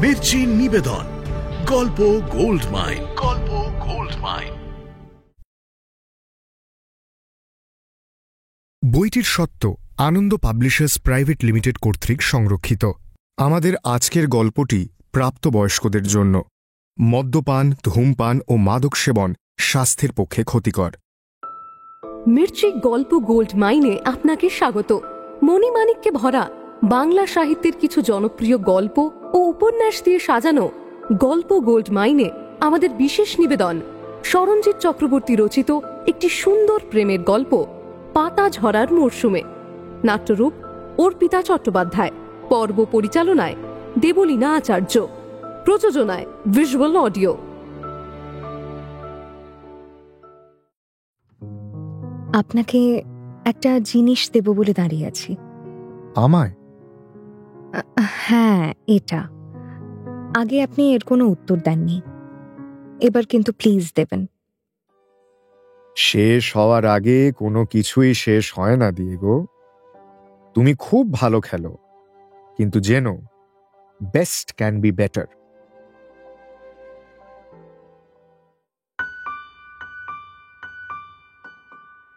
মির্চি নিবেদন গল্প gold mine. গল্প গোল্ড মাইন। বইটির সত্ত্ব আনন্দ পাবলিশার্স প্রাইভেট লিমিটেড কর্তৃক সংরক্ষিত। আমাদের আজকের গল্পটি প্রাপ্তবয়স্কদের জন্য। মদ্যপান, ধূমপান ও মাদক সেবন স্বাস্থ্যের পক্ষে ক্ষতিকর। মির্চি গল্প গোল্ড মাইনে আপনাকে স্বাগত। মণিমাণিক্যে ভরা বাংলা সাহিত্যের কিছু জনপ্রিয় গল্প ও উপন্যাস দিয়ে সাজানো গল্প গোল্ড মাইনে আমাদের বিশেষ নিবেদন সরঞ্জিৎ চক্রবর্তী রচিত একটি সুন্দর প্রেমের গল্প পাতা ঝরার মরশুমে। নাট্যরূপ অর্পিতা চট্টোপাধ্যায়, পর্ব পরিচালনায় দেবলীনা আচার্য, প্রযোজনায় ভিজুয়াল অডিও। আপনাকে একটা জিনিস দেব বলে দাঁড়িয়ে আছি। আমায়? হ্যাঁ, এটা। আগে আপনি এর কোনো উত্তর দেননি, এবার কিন্তু প্লিজ দেবেন। শেষ হওয়ার আগে কোনো কিছুই শেষ হয় না দিয়েগো। তুমি খুব ভালো খেলো, কিন্তু জেনো বেস্ট ক্যান বি বেটার।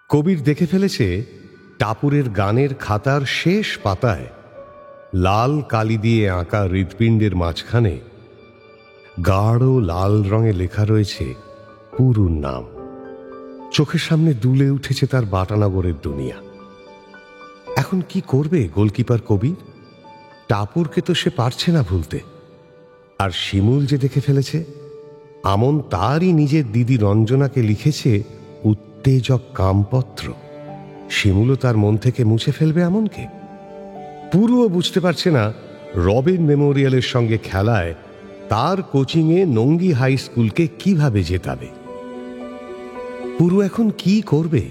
কবির দেখে ফেলেছে টাপুরের গানের খাতার শেষ পাতায় লাল কালি দিয়ে আঁকা হৃৎপিণ্ডের মাঝখানে গাঢ় লাল রঙে লেখা রয়েছে পুরুর নাম। চোখের সামনে দুলে উঠেছে তার বাটানগরের দুনিয়া। এখন কি করবে গোলকিপার কবির? টাপুরকে তো সে পারছে না ভুলতে। আর শিমুল যে দেখে ফেলেছে আমন তারই নিজের দিদি রঞ্জনাকে লিখেছে উত্তেজক কামপত্র, শিমুলও তার মন থেকে মুছে ফেলবে এমনকে। পুরুও বুঝতে পারছে না রবিন মেমোরিয়ালের সঙ্গে খেলায় তার কোচিংয়ে নঙ্গি হাই স্কুলকে কিভাবে জেতাবে। পুরু এখন কি করবে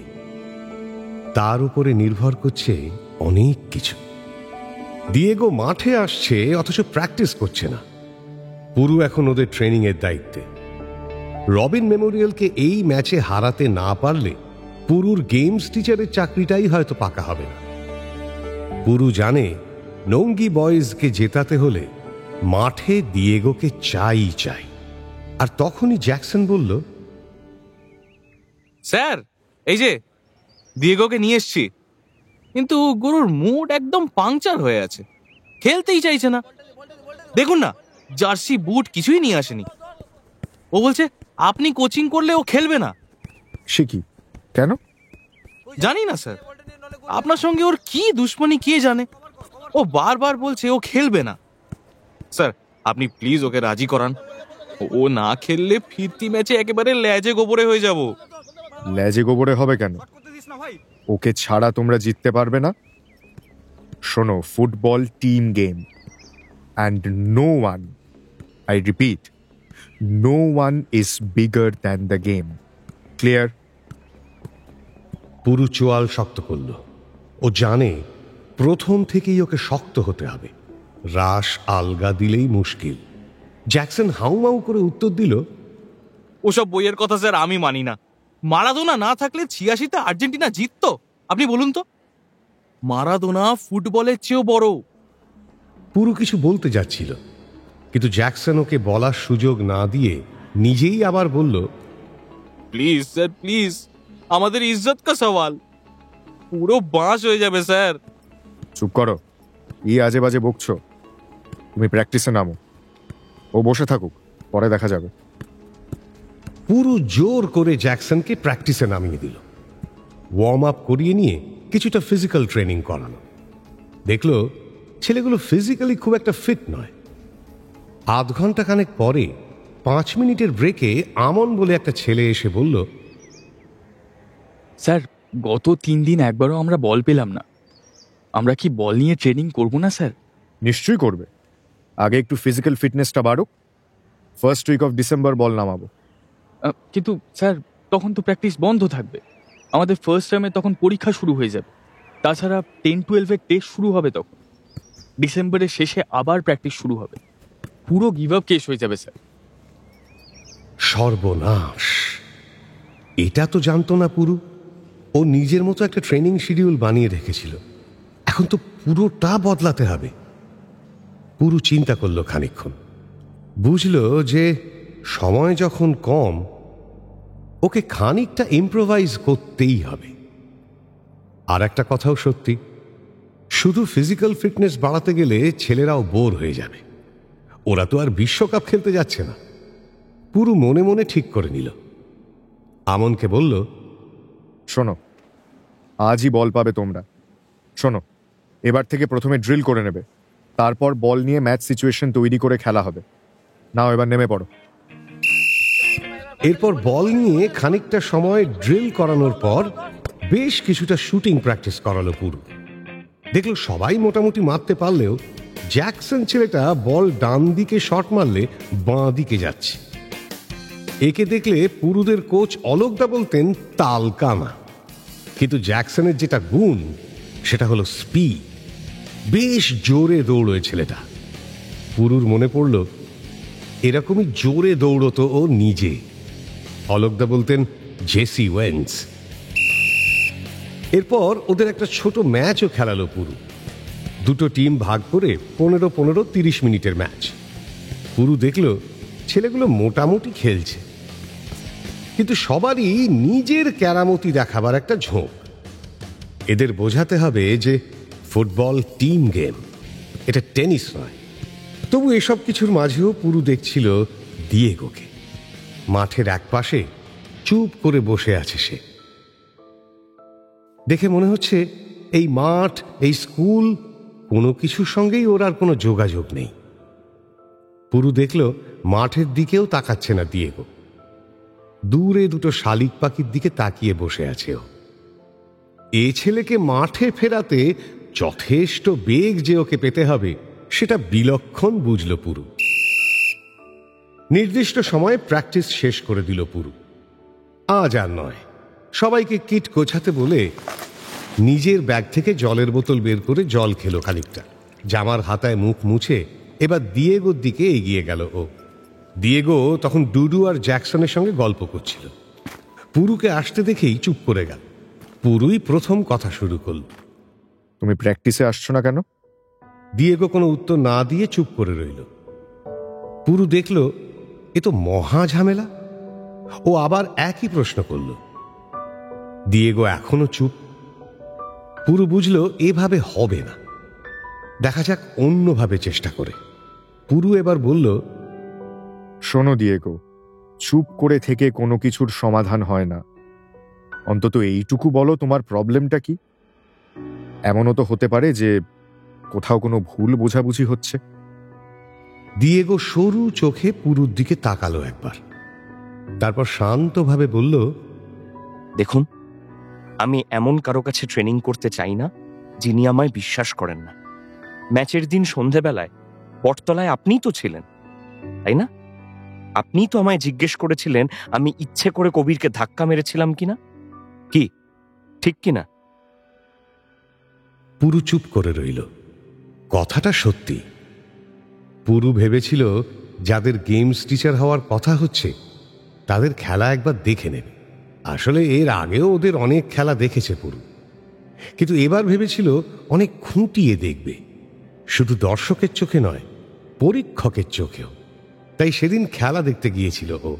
তার উপরে নির্ভর করছে অনেক কিছু। দিয়েগো মাঠে আসছে অথচ প্র্যাকটিস করছে না। পুরু এখন ওদের ট্রেনিং এর দায়িত্বে। রবিন মেমোরিয়ালকে এই ম্যাচে হারাতে না পারলে পুরুর গেমস টিচারের চাকরিটাই হয়তো পাকা হবে না। পুরু জানে নঙ্গি বয়েজকে জেতাতে হলে মাঠে দিয়েগোকে চাই। আর তখনই জ্যাকসন বলল, স্যার এই যে দিয়েগোকে নিয়ে এসছি, কিন্তু গুরুর মুড একদম পাংচার হয়ে আছে, খেলতেই চাইছে না। দেখুন না, জার্সি বুট কিছুই নিয়ে আসেনি। ও বলছে আপনি কোচিং করলে ও খেলবে না। সে কি? কেন? জানি না স্যার, আপনার সঙ্গে ওর কি দুশ্মনী কে জানে। ও বারবার বলছে ও খেলবে না। স্যার আপনি প্লিজ ওকে রাজি করান। ও না খেললে ফিরতি ম্যাচে একেবারে লেজে গোবরে হয়ে যাব। লেজে গোবরে হবে কেন? ওকে ছাড়া তোমরা জিততে পারবে না। শোনো, football team game, and no one, I repeat, no one is bigger than the game. Clear? পুরু চোয়াল শক্ত করল। ও জানে প্রথম থেকেই ওকে শক্ত হতে হবে, রাশ আলগা দিলেই মুশকিল। জ্যাকসন হাউমাউ করে উত্তর দিল, ওসব বইয়ের কথা স্যার আমি মানি না। মারাদোনা না থাকলে 86-তে আর্জেন্টিনা জিততো? আপনি বলুন তো। মারাদোনা ফুটবলের চেয়েও বড়। পুরু কিছু বলতে যাচ্ছিল, কিন্তু জ্যাকসন ওকে বলার সুযোগ না দিয়ে নিজেই আবার বলল, প্লিজ স্যার প্লিজ, আমাদের ইজ্জত কা সওয়াল। পুরো বাঁশ হয়ে যাবে স্যার। চুপ করো, ই আজে বাজে বকছো। তুমি প্র্যাকটিসে নামো, ও বসে থাকুক, পরে দেখা যাবে। পুরো জোর করে জ্যাকসনকে প্র্যাকটিসে নামিয়ে দিল। ওয়ার্ম আপ করিয়ে নিয়ে কিছুটা ফিজিক্যাল ট্রেনিং করানো। দেখলো ছেলেগুলো ফিজিক্যালি খুব একটা ফিট নয়। আধ ঘন্টা খানেক পরে 5 মিনিটের ব্রেকে আমন বলে একটা ছেলে এসে বলল, স্যার গত 3 দিন একবারও আমরা বল পেলাম না। আমরা কি বল নিয়ে ট্রেনিং করব না স্যার? নিশ্চয়ই করবে। আগে একটু ফিজিক্যাল ফিটনেসটা বাড়ুক, ফার্স্ট উইক অফ ডিসেম্বর বল নামাবো। কিন্তু স্যার তখন তো প্র্যাকটিস বন্ধ থাকবে। আমাদের ফার্স্ট টার্মে তখন পরীক্ষা শুরু হয়ে যাবে। তাছাড়া 10-12-এর টেস্ট শুরু হবে তখন। ডিসেম্বরের শেষে আবার প্র্যাকটিস শুরু হবে। পুরো গিভ আপ কেস হয়ে যাবে স্যার। সর্বনাশ! এটা তো জানতো না পুরু। ও নিজের মতো একটা ট্রেনিং শিডিউল বানিয়ে রেখেছিল, এখন তো পুরোটা বদলাতে হবে। পুরু চিন্তা করলো খানিকক্ষণ, বুঝল যে সময় যখন কম, ওকে খানিকটা ইম্প্রোভাইজ করতেই হবে। আর একটা কথাও সত্যি, শুধু ফিজিক্যাল ফিটনেস বাড়াতে গেলে ছেলেরাও বোর হয়ে যাবে। ওরা তো আর বিশ্বকাপ খেলতে যাচ্ছে না। পুরো মনে মনে ঠিক করে নিল। আমনকে বলল, শোনো, আজই বল পাবে তোমরা। শোনো, এবার থেকে প্রথমে ড্রিল করে নেবে, তারপর বল নিয়ে ম্যাচ সিচুয়েশন তৈরি করে খেলা হবে। নাও এবার নেমে পড়ো। এরপর বল নিয়ে খানিকটা সময় ড্রিল করানোর পর বেশ কিছুটা শুটিং প্র্যাকটিস করালো পুরু। দেখলো সবাই মোটামুটি মারতে পারলেও জ্যাকসন ছেলেটা বল ডান দিকে শট মারলে বাঁ দিকে যাচ্ছে। একে দেখলে পুরুদের কোচ অলোকদা বলতেন তালকানা। কিন্তু জ্যাকসনের যেটা গুণ সেটা হলো স্পিড। বেশ জোরে দৌড়োয় ছেলেটা। পুরুর মনে পড়ল এরকমই জোরে দৌড়তো ও নিজে। অলোকদা বলতেন জেসি ওয়েন্স। এরপর ওদের একটা ছোট ম্যাচও খেলালো পুরু। দুটো টিম ভাগ করে 15-15, 30 মিনিটের ম্যাচ। পুরু দেখল ছেলেগুলো মোটামুটি খেলছে, কিন্তু সবারই নিজের কেরামতি দেখাবার একটা ঝোঁক। এদের বোঝাতে হবে যে ফুটবল টিম গেম, এটা টেনিস নয়। তবু এসব কিছুর মাঝেও পুরু দেখছিল দিয়েগোকে। মাঠের একপাশে চুপ করে বসে আছে সে। দেখে মনে হচ্ছে এই মাঠ, এই স্কুল, কোনো কিছুর সঙ্গেই ওর আর কোনো যোগাযোগ নেই। পুরু দেখল মাঠের দিকেও তাকাচ্ছে না দিয়েগো। দূরে দুটো শালিক পাখির দিকে তাকিয়ে বসে আছে ও। এ ছেলেকে মাঠে ফেরাতে যথেষ্ট বেগ যে ওকে পেতে হবে সেটা বিলক্ষণ বুঝল পুরু। নির্দিষ্ট সময়ে প্র্যাকটিস শেষ করে দিল পুরু। আজ আর নয়। সবাইকে কিট গোছাতে বলে নিজের ব্যাগ থেকে জলের বোতল বের করে জল খেলো খানিকটা। জামার হাতায় মুখ মুছে এবার দিয়েগোর দিকে এগিয়ে গেল ও। দিয়েগো তখন ডুডু আর জ্যাকসনের সঙ্গে গল্প করছিল। পুরুকে আসতে দেখেই চুপ করে গেল। পুরুই প্রথম কথা শুরু করল। তুমি প্র্যাকটিসে আসছো না কেন? দিয়েগো কোনো উত্তর না দিয়ে চুপ করে রইল। পুরু দেখল এ তো মহা ঝামেলা। ও আবার একই প্রশ্ন করল। দিয়েগো এখনো চুপ। পুরু বুঝল এভাবে হবে না, দেখা যাক অন্যভাবে চেষ্টা করে। পুরু এবার বলল, শোনো দিয়েগো, চুপ করে থেকে কোনো কিছুর সমাধান হয় না। অন্তত এইটুকু বলো তোমার প্রবলেমটা কি। এমনও তো হতে পারে যে কোথাও কোনো ভুল বোঝাবুঝি হচ্ছে। দিয়েগো সরু চোখে পুরুর দিকে তাকালো একবার, তারপর শান্তভাবে বলল, দেখুন, আমি এমন কারো কাছে ট্রেনিং করতে চাই না যিনি আমায় বিশ্বাস করেন না। ম্যাচের দিন সন্ধেবেলায় বটতলায় আপনিই তো ছিলেন, তাই না? আপনিই তো আমায় জিজ্ঞেস করেছিলেন আমি ইচ্ছে করে কবিরকে ধাক্কা মেরেছিলাম কিনা। কি ঠিক কিনা? পুরু চুপ করে রইল। কথাটা সত্যি। পুরু ভেবেছিল যাদের গেমস টিচার হওয়ার কথা হচ্ছে তাদের খেলা একবার দেখে নেবে। আসলে এর আগেও ওদের অনেক খেলা দেখেছে পুরু, কিন্তু এবার ভেবেছিল অনেক খুঁটিয়ে দেখবে, শুধু দর্শকের চোখে নয়, পরীক্ষকের চোখেও। তাই সেদিন খেলা দেখতে গিয়েছিল ও।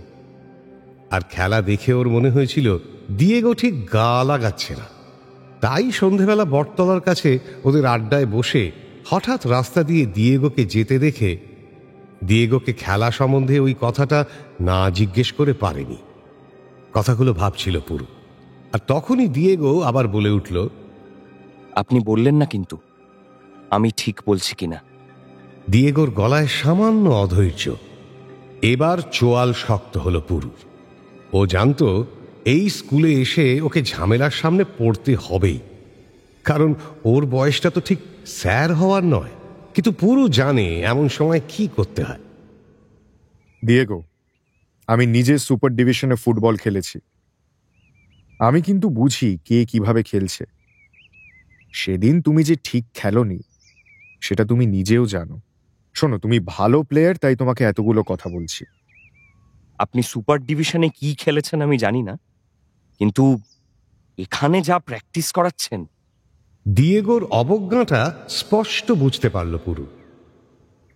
আর খেলা দেখে ওর মনে হয়েছিল দিয়েগো ঠিক গা লাগাচ্ছে না। তাই সন্ধেবেলা বটতলার কাছে ওদের আড্ডায় বসে হঠাৎ রাস্তা দিয়ে দিয়েগোকে যেতে দেখে দিয়েগোকে খেলা সম্বন্ধে ওই কথাটা না জিজ্ঞেস করে পারেনি। কথাগুলো ভাবছিল পুরু। আর তখনই দিয়েগো আবার বলে উঠল, আপনি বললেন না কিন্তু আমি ঠিক বলছি কিনা। দিয়েগোর গলায় সামান্য অধৈর্য। এবার চোয়াল শক্ত হলো পুরুর। ও জানতো এই স্কুলে এসে ওকে ঝামেলার সামনে পড়তে হবেই, কারণ ওর বয়সটা তো ঠিক স্যার হওয়ার নয়। কিন্তু পুরু জানে এমন সময় কি করতে হয়। দিয়েগো, আমি নিজে সুপার ডিভিশনে ফুটবল খেলেছি। আমি কিন্তু বুঝি কে কিভাবে খেলছে। সেদিন তুমি যে ঠিক খেলোনি সেটা তুমি নিজেও জানো। শোনো, তুমি ভালো প্লেয়ার, তাই তোমাকে এতগুলো কথা বলছি। আপনি সুপার ডিভিশনে কি খেলেছেন আমি জানি না, কিন্তু এখানে যা প্র্যাকটিস করাচ্ছেন। দিয়েগোর অবজ্ঞাটা স্পষ্ট বুঝতে পারল পুরু।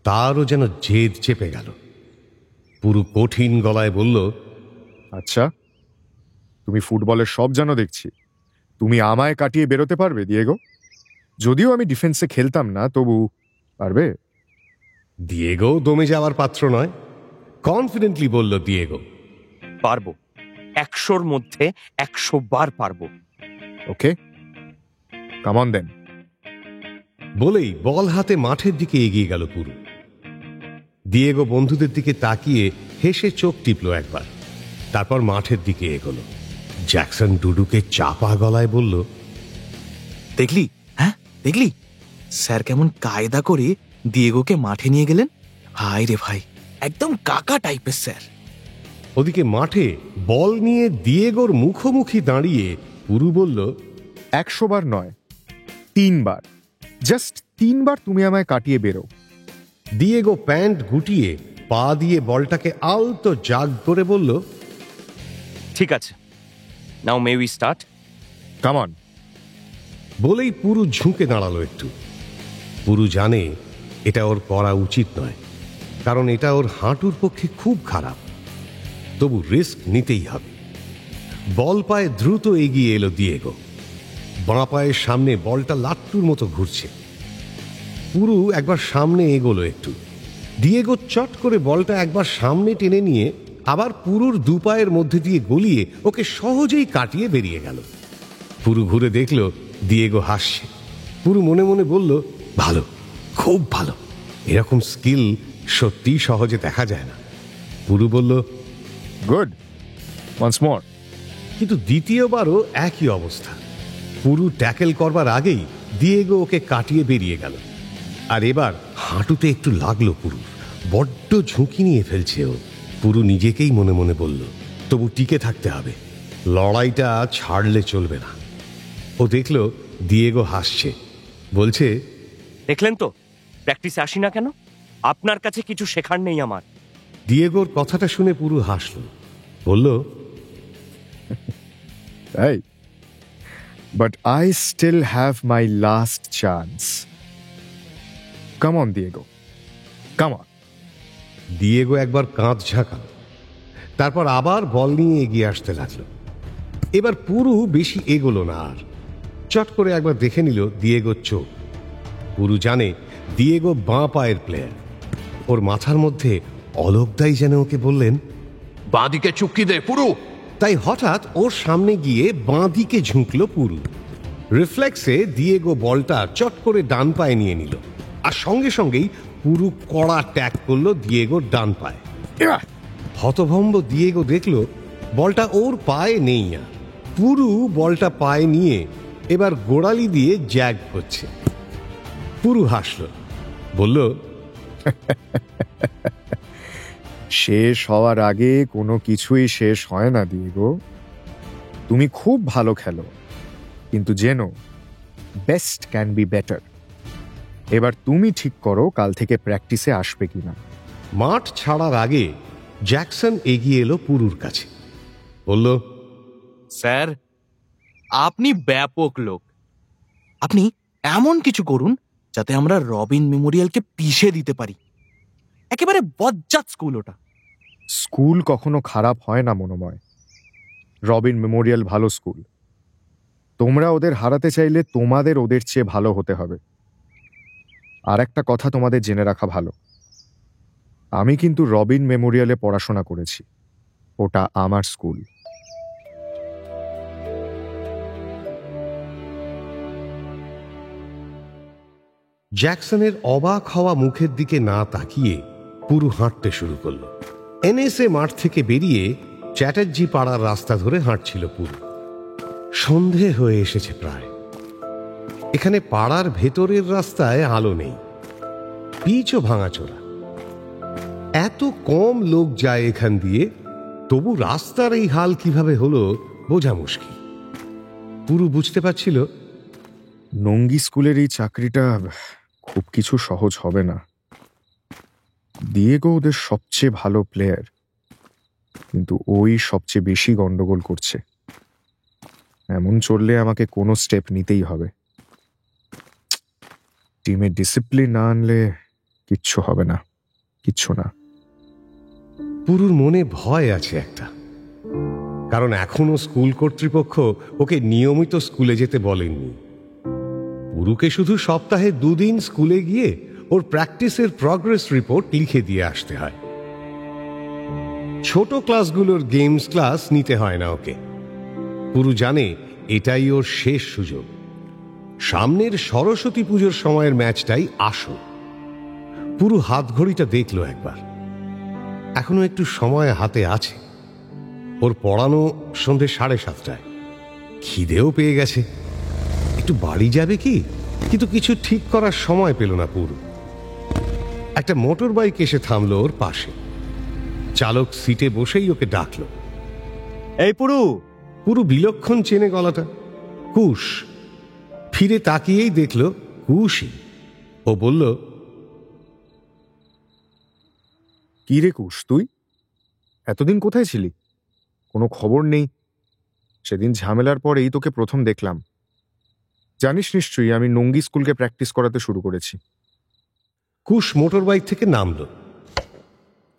তারও যেন জেদ চেপে গেল। পুরু কঠিন গলায় বলল, আচ্ছা, তুমি ফুটবলের সব জানো দেখছি। তুমি আমায় কাটিয়ে বেরোতে পারবে দিয়েগো? যদিও আমি ডিফেন্সে খেলতাম না, তবু পারবে? দিয়েগো দমে যাওয়ার পাত্র নয়। কনফিডেন্টলি বলল দিয়েগো, পারবো, 100-র মধ্যে 100 বার পারবো। ওকে, কাম অন দেন। বলেই বল হাতে মাঠের দিকে এগিয়ে গেল পুরু। দিয়েগো বন্ধুদের দিকে তাকিয়ে হেসে চোখ টিপল একবার, তারপর মাঠের দিকে এগোলো। জ্যাকসন ডুডুকে চাপা গলায় বলল, দেখলি? হ্যাঁ দেখলি স্যার কেমন কায়দা করে দিয়েগোকে মাঠে নিয়ে গেলেন? ভাই রে ভাই, একদম কাকা টাইপের স্যার। ওদিকে মাঠে বল নিয়ে দিয়েগোর মুখোমুখি দাঁড়িয়ে পুরু বলল, 100 বার নয়, 3 বার, জাস্ট 3 বার তুমি আমায় কাটিয়ে বেরো। দিয়েগো প্যান্ট গুটিয়ে পা দিয়ে বলটাকে আলতো জাগ করে বলল, ঠিক আছে, now may we start. Come on. বলেই পুরু ঝুঁকে দাঁড়ালো একটু। পুরু জানে এটা ওর করা উচিত নয়, কারণ এটা ওর হাঁটুর পক্ষে খুব খারাপ। তবু রিস্ক নিতেই হবে। বল পায়ে দ্রুত এগিয়ে এলো দিয়েগো। বাঁ পায়ের সামনে বলটা লাট্টুর মতো ঘুরছে। পুরু একবার সামনে এগোলো একটু। দিয়েগো চট করে বলটা একবার সামনে টেনে নিয়ে আবার পুরুর দু পায়ের মধ্যে দিয়ে গলিয়ে ওকে সহজেই কাটিয়ে বেরিয়ে গেল। পুরু ঘুরে দেখল দিয়েগো হাসছে। পুরু মনে মনে বলল, ভালো, খুব ভালো। এরকম স্কিল সত্যিই সহজে দেখা যায় না। পুরু বলল, গুড, ওয়ান্স মোর। কিন্তু দ্বিতীয়বারও একই অবস্থা। পুরু ট্যাকেল করবার আগেই দিয়েগো ওকে কাটিয়ে বেরিয়ে গেল। আর এবার হাঁটুতে একটু লাগলো পুরু। বড্ড ঝুঁকি নিয়ে ফেলছে ও। পুরু নিজেকেই মনে মনে বলল, তবু টিকে থাকতে হবে, লড়াইটা ছাড়লে চলবে না। ও দেখল দিয়েগো হাসছে, বলছে, দেখলেন তো, প্র্যাকটিসে আসি না কেন? আপনার কাছে কিছু শেখার নেই আমার। দিয়েগোর কথাটা শুনে পুরু হাসল, বলল, Hey, but I still have my last chance. Come on, Diego. Come on. Diego একবার কাঁধ ঝাঁকালো, তারপর আবার বল নিয়ে এগিয়ে আসতে লাগলো। এবার পুরু বেশি এগোলো না আর। চট করে একবার দেখে নিল দিয়েগোর চোখ। পুরু জানে দিয়েগো বাঁ পায়ের প্লেয়ার। ওর মাথার মধ্যে অলকদাই যেন ওকে বললেন, বাঁ দিকে চুক্তি দে পুরু। তাই হঠাৎ ওর সামনে গিয়ে বাঁ দিকে ঝুঁকল পুরু। রিফ্লেক্সে দিয়েগো বলটা চট করে ডান পায়ে নিয়ে নিল, আর সঙ্গে সঙ্গেই পুরু কড়া ট্যাগ করলো দিয়েগোর ডান পায়ে। হতভম্ব দিয়েগো দেখল বলটা ওর পায়ে নেই। আর পুরু বলটা পায়ে নিয়ে এবার গোড়ালি দিয়ে জ্যাগ করছে। পুরু হাসল, বলল, শেষ হওয়ার আগে কোনো কিছুই শেষ হয় না দিয়েগো। তুমি খুব ভালো খেলো, কিন্তু জেনো, বেস্ট ক্যান বি বেটার। এবার তুমি ঠিক করো কাল থেকে প্র্যাকটিসে আসবে কিনা। মাঠ ছাড়ার আগে জ্যাকসন এগিয়ে এলো পুরুর কাছে, বলল, স্যার, আপনি ব্যাপক লোক। আপনি এমন কিছু করুন যাতে আমরা রবিন মেমোরিয়ালকে পিষে দিতে পারি। একেবারে বজ্জাত স্কুল ওটা। স্কুল কখনো খারাপ হয় না মনোময়। রবিন মেমোরিয়াল ভালো স্কুল। তোমরা ওদের হারাতে চাইলে তোমাদের ওদের চেয়ে ভালো হতে হবে। আর একটা কথা তোমাদের জেনে রাখা ভালো, আমি কিন্তু রবিন মেমোরিয়ালে পড়াশোনা করেছি। ওটা আমার স্কুল। জ্যাকসনের অবাক হওয়া মুখের দিকে না তাকিয়ে পুরু হাঁটতে শুরু করলো। এনএসএ মাঠ থেকে বেরিয়ে চ্যাটার্জি পাড়ার রাস্তা ধরে হাঁটছিল পুরু। সন্ধে হয়ে এসেছে প্রায়। এখানে পাড়ার ভেতরের রাস্তায় আলো নেই, পিচও ভাঙাচোরা। এত কম লোক যায় এখান দিয়ে, তবু রাস্তার এই হাল কিভাবে হলো বোঝা মুশকিল। পুরু বুঝতে পারছিল নঙ্গি স্কুলের এই চাকরিটা খুব কিছু সহজ হবে না। দিয়েগো ওদের সবচেয়ে ভালো প্লেয়ার, কিন্তু ওই সবচেয়ে বেশি গন্ডগোল করছে। এমন চললে আমাকে কোনো স্টেপ নিতেই হবে। টিমে ডিসিপ্লিন না আনলে কিচ্ছু হবে না, কিচ্ছু না। পুরুর মনে ভয় আছে একটা, কারণ এখনো স্কুল কর্তৃপক্ষ ওকে নিয়মিত স্কুলে যেতে বলেননি। পুরুকে শুধু সপ্তাহে 2 দিন স্কুলে গিয়ে ওর প্র্যাকটিসের প্রগ্রেস রিপোর্ট লিখে দিয়ে আসতে হয়। ছোট ক্লাসগুলোর গেমস ক্লাস নিতে হয় না ওকে। পুরু জানে এটাই ওর শেষ সুযোগ। সামনের সরস্বতী পুজোর সময়ের ম্যাচটাই আসল। পুরু হাত ঘড়িটা দেখলো একবার, এখনো একটু সময় হাতে আছে। ওর পড়ানো সন্ধে 7:30টায়, খিদেও পেয়ে গেছে। একটু বাড়ি যাবে কি, কিন্তু কিছু ঠিক করার সময় পেল না পুরু। একটা মোটর বাইক এসে থামলো ওর পাশে। চালক সিটে বসেই ওকে ডাকলো, এই পুরু। পুরু বিলক্ষণ চেনে গলাটা। কুশ। ফিরে তাকিয়েই দেখলো কুশই। ও বলল, কি রে কুশ, তুই এতদিন কোথায় ছিলি? কোনো খবর নেই। সেদিন ঝামেলার পরেই তোকে প্রথম দেখলাম। জানিস নিশ্চয়ই আমি নঙ্গি স্কুলকে প্র্যাকটিস করাতে শুরু করেছি। কুশ মোটর বাইক থেকে নামলো,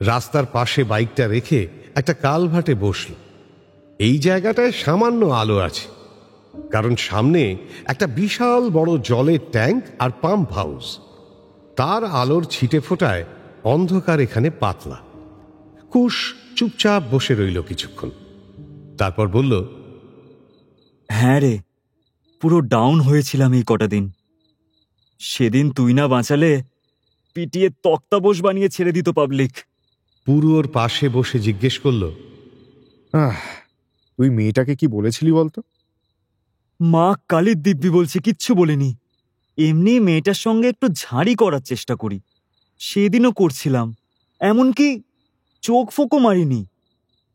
রাস্তার পাশে বাইকটা রেখে একটা কালভার্টে বসল। এই জায়গাটায় সামান্য আলো আছে, কারণ সামনে একটা বিশাল বড় জলের ট্যাঙ্ক আর পাম্প হাউস। তার আলোর ছিটে ফোটায় অন্ধকার এখানে পাতলা। কুশ চুপচাপ বসে রইল কিছুক্ষণ, তারপর বলল, হ্যাঁ রে, পুরো ডাউন হয়েছিলাম এই কটা দিন। সেদিন তুই না বাঁচালে পিটিয়ে তক্তাবোস বানিয়ে ছেড়ে দিত পাবলিক। পুরু ওর পাশে বসে জিজ্ঞেস করলো, তুই মেয়েটাকে কি বলেছিলি বলতো? মা কালীর দিব্যি বলছে কিচ্ছু বলিনি। এমনি মেয়েটার সঙ্গে একটু ঝাড়ি করার চেষ্টা করি, সেদিনও করছিলাম। এমনকি চোখ ফোকও মারিনি,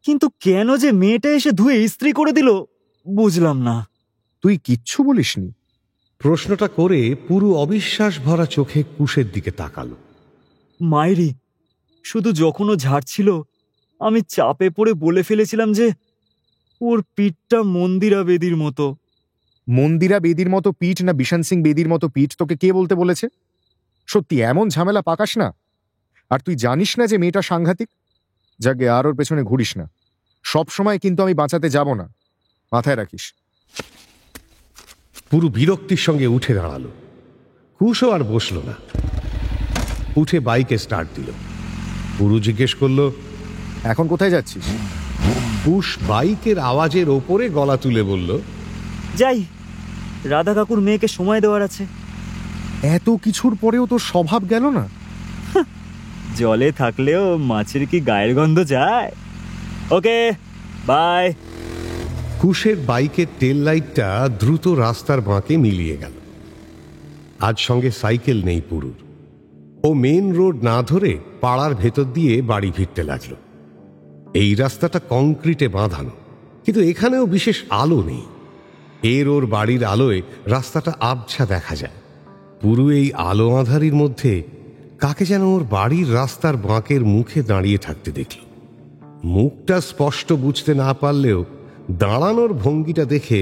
কিন্তু কেন যে মেয়েটা এসে ধুয়ে ইস্ত্রি করে দিল বুঝলাম না। তুই কিচ্ছু বলিসনি? প্রশ্নটা করে পুরু অবিশ্বাস ভরা চোখে কুশের দিকে তাকালো। মায়েরি, শুধু যখন ও ঝাড়ছিল আমি চাপে পড়ে বলে ফেলেছিলাম যে ওর পিঠটা মন্দিরা বেদির মতো। মন্দিরা বেদির মতো পিঠ না বিশান সিং বেদির মতো পিঠ তোকে কে বলতে বলেছে? সত্যি এমন ঝামেলা পাকাস না। আর তুই জানিস না যে মেয়েটা সাংঘাতিক? যাকে আর ওর পেছনে ঘুরিস না। সব সময় কিন্তু আমি বাঁচাতে যাব না, মাথায় রাখিস। পুরু বিরক্তির সঙ্গে উঠে দাঁড়ালো। কুশও আর বসল না, উঠে বাইকে স্টার্ট দিল। পুরু জিজ্ঞেস করলো, এখন কোথায় যাচ্ছিস? কুশ বাইকের আওয়াজের ওপরে গলা তুলে বলল, যাই, রাধা কাকুর মেয়েকে সময় দেওয়ার আছে। এত কিছুর পরেও তোর স্বভাব গেল না? জলে থাকলেও মাছের কি গায়ের গন্ধ যায়? Okay bye. কুশের বাইকের টেল লাইটটা দ্রুত রাস্তার বাঁকে মিলিয়ে গেল। আজ সঙ্গে সাইকেল নেই পুরুর। ও মেন রোড না ধরে পাড়ার ভেতর দিয়ে বাড়ি ফিরতে লাগলো। এই রাস্তাটা কংক্রিটে বাঁধানো, কিন্তু এখানেও বিশেষ আলো নেই। এর ওর বাড়ির আলোয় রাস্তাটা আবছা দেখা যায়। পুরু এই আলো আঁধারির মধ্যে কাকে যেন ওর বাড়ির রাস্তার বাঁকের মুখে দাঁড়িয়ে থাকতে দেখল। মুখটা স্পষ্ট বুঝতে না পারলেও দাঁড়ানোর ভঙ্গিটা দেখে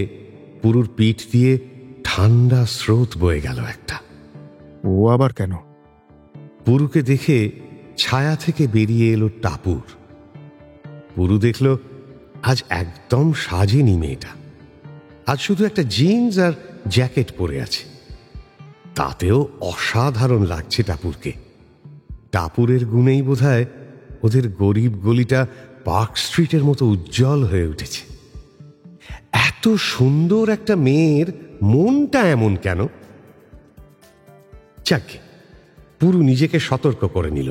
পুরুর পিঠ দিয়ে ঠান্ডা স্রোত বয়ে গেল একটা। ও আবার কেন? পুরুকে দেখে ছায়া থেকে বেরিয়ে এলো টাপুর। পুরু দেখল আজ একদম সাজেনি মেয়েটা। আজ শুধু একটা জিন্স আর জ্যাকেট পরে আছে। তাতেও অসাধারণ লাগছে টাপুরকে। টাপুরের গুণেই বোধহয় ওদের গরিব গলিটা পার্ক স্ট্রিটের মতো উজ্জ্বল হয়ে উঠেছে। এত সুন্দর একটা মেয়ের মনটা এমন কেন? যাকে পুরু নিজেকে সতর্ক করে নিল।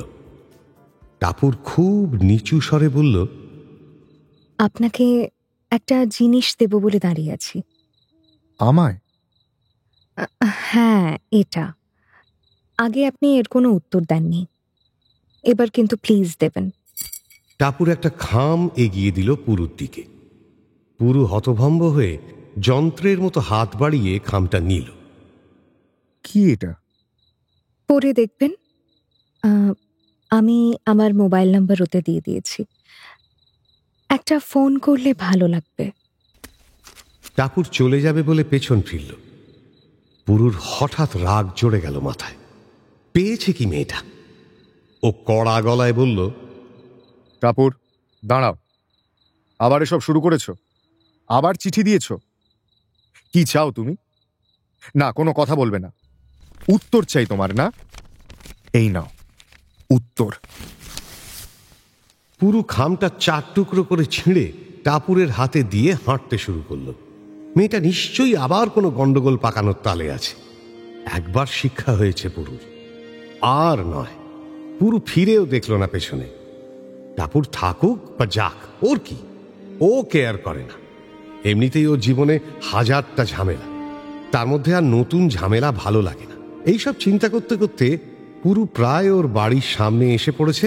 টাপুর খুব নিচু স্বরে বলল, আপনাকে একটা জিনিস দেব বলে দাঁড়িয়ে আছি। আমায়? হ্যাঁ, এটা। আগে আপনি এর কোনো উত্তর দেননি, এবার কিন্তু প্লিজ দেবেন। টাপুর একটা খাম এগিয়ে দিল পুরুর দিকে। পুরু হতভম্ব হয়ে যন্ত্রের মতো হাত বাড়িয়ে খামটা নিল। কি এটা? পরে দেখবেন। আমি আমার মোবাইল নাম্বার ওতে দিয়ে দিয়েছি, একটা ফোন করলে ভালো লাগবে। টাপুর চলে যাবে বলে পেছন ফিরল। পুরুর হঠাৎ রাগ জড়ে গেল মাথায়। পেয়েছে কি মেয়েটা? ও কড়া গলায় বলল, টাপুর, দাঁড়াও। আবার এসব শুরু করেছো? আবার চিঠি দিয়েছো? কি চাও তুমি? না, কোনো কথা বলবে না। উত্তর চাই তোমার, না? এই নাও উত্তর। পুরো খামটা 4 টুকরো করে ছিঁড়ে টাপুরের হাতে দিয়ে হাঁটতে শুরু করলো। মেয়েটা নিশ্চয়ই আবার কোনো গন্ডগোল পাকানোর তালে আছে। একবার শিক্ষা হয়েছে পুরুর, আর নয়। পুরু ফিরেও দেখল না পেছনে। টাপুর থাকুক বা যাক, ওর কি, ও কেয়ার করে না। এমনিতেই ওর জীবনে হাজারটা ঝামেলা, তার মধ্যে আর নতুন ঝামেলা ভালো লাগে না। এইসব চিন্তা করতে করতে পুরু প্রায় ওর বাড়ির সামনে এসে পড়েছে।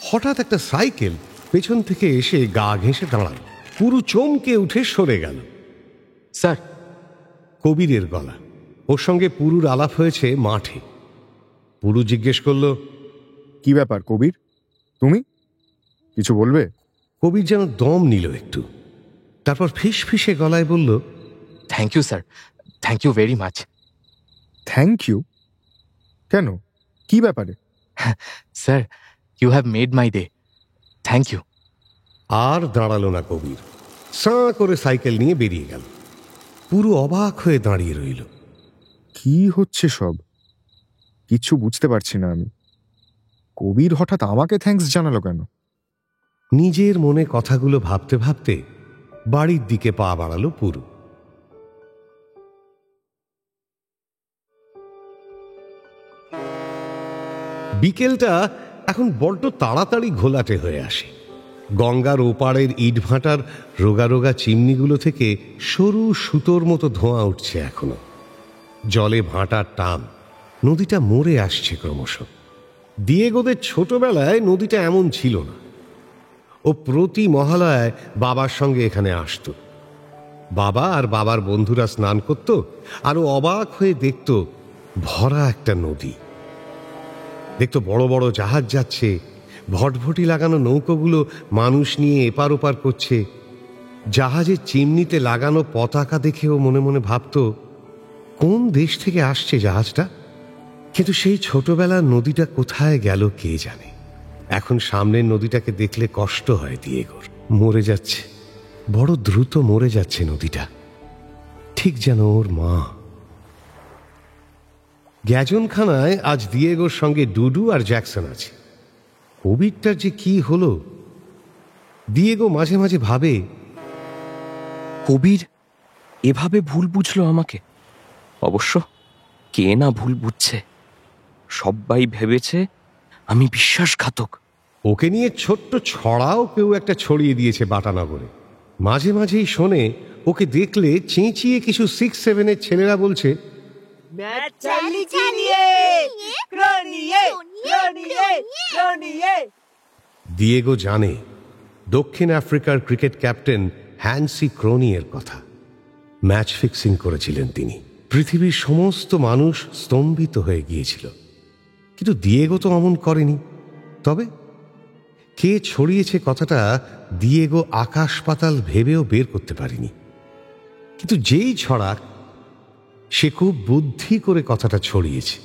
হঠাৎ একটা সাইকেল পেছন থেকে এসে গা ঘেঁষে দাঁড়াল। পুরু চমকে উঠে সরে গেল। স্যার, কবিরের গলা। ওর সঙ্গে পুরুর আলাপ হয়েছে মাঠে। পুরু জিজ্ঞেস করলো, কি ব্যাপার কবির, তুমি কিছু বলবে? কবির যেন দম নিল একটু, তারপর ফিস ফিসে গলায় বলল, thank you sir, thank you very much. Thank you? কেন, কি ব্যাপারে? Sir, you have made my day, thank you. আর দাঁড়ালো না কবির, সাঁ করে সাইকেল নিয়ে বেরিয়ে গেল। পুরো অবাক হয়ে দাঁড়িয়ে রইল। কি হচ্ছে সব? কিচ্ছু বুঝতে পারছি না আমি। কবির হঠাৎ আমাকে থ্যাঙ্কস জানালো কেন? নিজের মনে কথাগুলো ভাবতে ভাবতে বাড়ির দিকে পা বাড়ালো পুরু। বিকেলটা এখন বড্ড তাড়াতাড়ি ঘোলাটে হয়ে আসে। গঙ্গার ওপারের ইটভাটার রোগা রোগা চিমনিগুলো থেকে সরু সুতোর মতো ধোঁয়া উঠছে এখনো। জলে ভাটার টান, নদীটা মরে আসছে ক্রমশ। দিয়েগোদের ছোটবেলায় নদীটা এমন ছিল না। ও প্রতি মহালয়ায় বাবার সঙ্গে এখানে আসতো। বাবা আর বাবার বন্ধুরা স্নান করত, আর ও অবাক হয়ে দেখত ভরা একটা নদী। দেখতো বড় বড় জাহাজ যাচ্ছে, ভটভটি লাগানো নৌকোগুলো মানুষ নিয়ে এপার ওপার করছে। জাহাজের চিমনিতে লাগানো পতাকা দেখেও মনে মনে ভাবত, কোন দেশ থেকে আসছে জাহাজটা? কিন্তু সেই ছোটবেলার নদীটা কোথায় গেল কে জানে। এখন সামনের নদীটাকে দেখলে কষ্ট হয় দিয়েগোর। মরে যাচ্ছে, বড় দ্রুত মরে যাচ্ছে নদীটা, ঠিক যেন ওর মা। গ্যাজনখানায় আজ দিয়েগোর সঙ্গে ডুডু আর জ্যাকসন আছে। কবিরটার যে কি হলো, দিয়েগো মাঝে মাঝে ভাবে, কবির এভাবে ভুল বুঝলো আমাকে। অবশ্য কে না ভুল বুঝছে, সবাই ভেবেছে আমি বিশ্বাসঘাতক। ওকে নিয়ে ছোট্ট ছড়াও কেউ একটা ছড়িয়ে দিয়েছে বাটানগরে। মাঝে মাঝেই শোনে ওকে দেখলে চেঁচিয়ে কিছু 6-7-এর ছেলেরা বলছে, দিয়েগো জানে দক্ষিণ আফ্রিকার ক্রিকেট ক্যাপ্টেন হ্যান্সি ক্রোনিয়ের কথা। ম্যাচ ফিক্সিং করেছিলেন তিনি। পৃথিবীর সমস্ত মানুষ স্তম্ভিত হয়ে গিয়েছিল, কিন্তু দিয়েগো তো অমন করেনি। তবে কে ছড়িয়েছে কথাটা দিয়েগো আকাশ পাতাল ভেবেও বের করতে পারেনি। কিন্তু যেই ছড়াক, সে খুব বুদ্ধি করে কথাটা ছড়িয়েছে।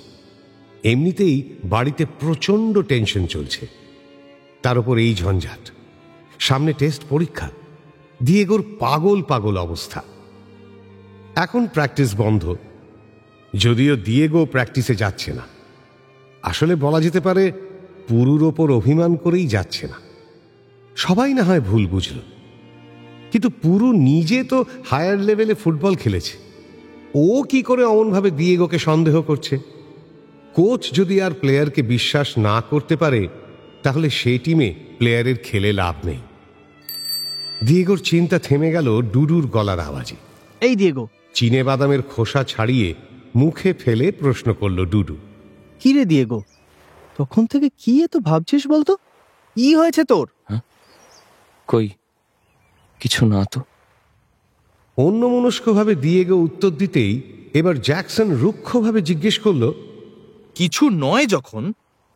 এমনিতেই বাড়িতে প্রচণ্ড টেনশন চলছে, তার উপর এই ঝঞ্ঝাট, সামনে টেস্ট পরীক্ষা। দিয়েগোর পাগল পাগল অবস্থা। এখন প্র্যাকটিস বন্ধ, যদিও দিয়েগো প্র্যাকটিসে যাচ্ছে না। আসলে বলা যেতে পারে পুরুর ওপর অভিমান করেই যাচ্ছে না। সবাই না হয় ভুল বুঝল, কিন্তু পুরু নিজে তো হায়ার লেভেলে ফুটবল খেলেছে। ও কি করে অমনভাবে দিয়েগোকে সন্দেহ করছে? কোচ যদি আর প্লেয়ারকে বিশ্বাস না করতে পারে, তাহলে সেই টিমে প্লেয়ারের খেলে লাভ নেই। দিয়েগোর চিন্তা থেমে গেল ডুডুর গলার আওয়াজে। এই দিয়েগো, চিনে বাদামের খোসা ছাড়িয়ে মুখে ফেলে প্রশ্ন করল ডুডু। কি রে দিয়েগো, তখন থেকে কি এত ভাবছিস বলতো? কি হয়েছে তোর? কই কিছু না তো। অন্যমনস্কভাবে দিয়েগো উত্তর দিতেই এবার জ্যাকসন রুক্ষভাবে জিজ্ঞেস করল, কিছু নয় যখন,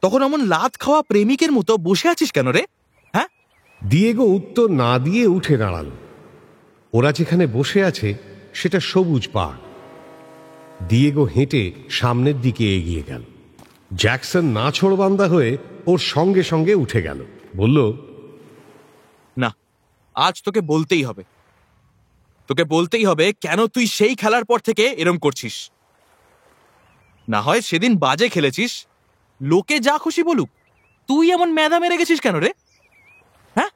তখন এমন লাত খাওয়া প্রেমিকের মতো বসে আছিস কেন রে? হ্যাঁ? দিয়েগো উত্তর না দিয়ে উঠে দাঁড়াল। ওরা যেখানে বসে আছে সেটা সবুজ পাড়। দিয়েগো হেঁটে সামনের দিকে এগিয়ে গেল। জ্যাকসন নাছোড়বান্দা হয়ে ওর সঙ্গে সঙ্গে উঠে গেল। বলল, না, আজ তোকে বলতেই হবে। তোকে বলতেই হবে কেন তুই সেই খেলার পর থেকে এরম করছিস। না হয় সেদিন বাজে খেলেছিস, লোকে যা খুশি বলুক, তুই এমন মেধা মেরে গেছিস কেন রে? হ্যাঁ,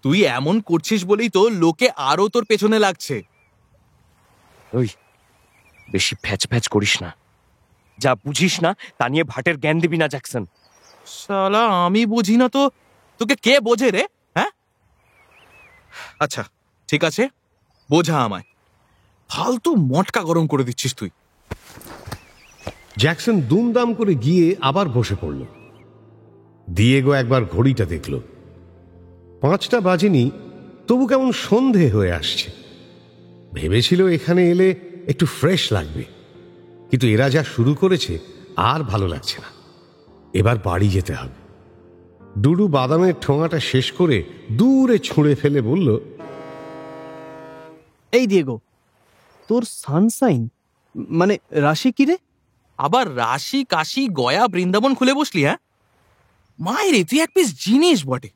তুই এমন করছিস বলেই তো লোকে আরো তোর পেছনে লাগছে। ওই বেশি ফ্যাচ ফ্যাচ করিস না, যা বুঝিস না তা নিয়ে ভাটের জ্ঞান দিবি না জ্যাকসন। শালা আমি বুঝি না তো তোকে কে বোঝে রে? হ্যাঁ, আচ্ছা ঠিক আছে, বোঝা আমায়। ফালতু মটকা গরম করে দিচ্ছিস তুই। জ্যাকসন দুমদাম করে গিয়ে আবার বসে পড়ল। দিয়েগো একবার ঘড়িটা দেখল, 5টা বাজেনি, তবু কেমন সন্ধে হয়ে আসছে। ভেবেছিল এখানে এলে একটু ফ্রেশ লাগবে, কিন্তু এরা যা শুরু করেছে আর ভালো লাগছে না। এবার বাড়ি যেতে হবে। ডুডু বাদামের ঠোঙাটা শেষ করে দূরে ছুঁড়ে ফেলে বলল, এই দিয়েগো, তোর সানসাইন মানে রাশি কি রে? আবার রাশি কাশি গয়া বৃন্দাবন খুলে বসলি? হ্যাঁ মায়ের, তুই এক পিস জিনিস বটে।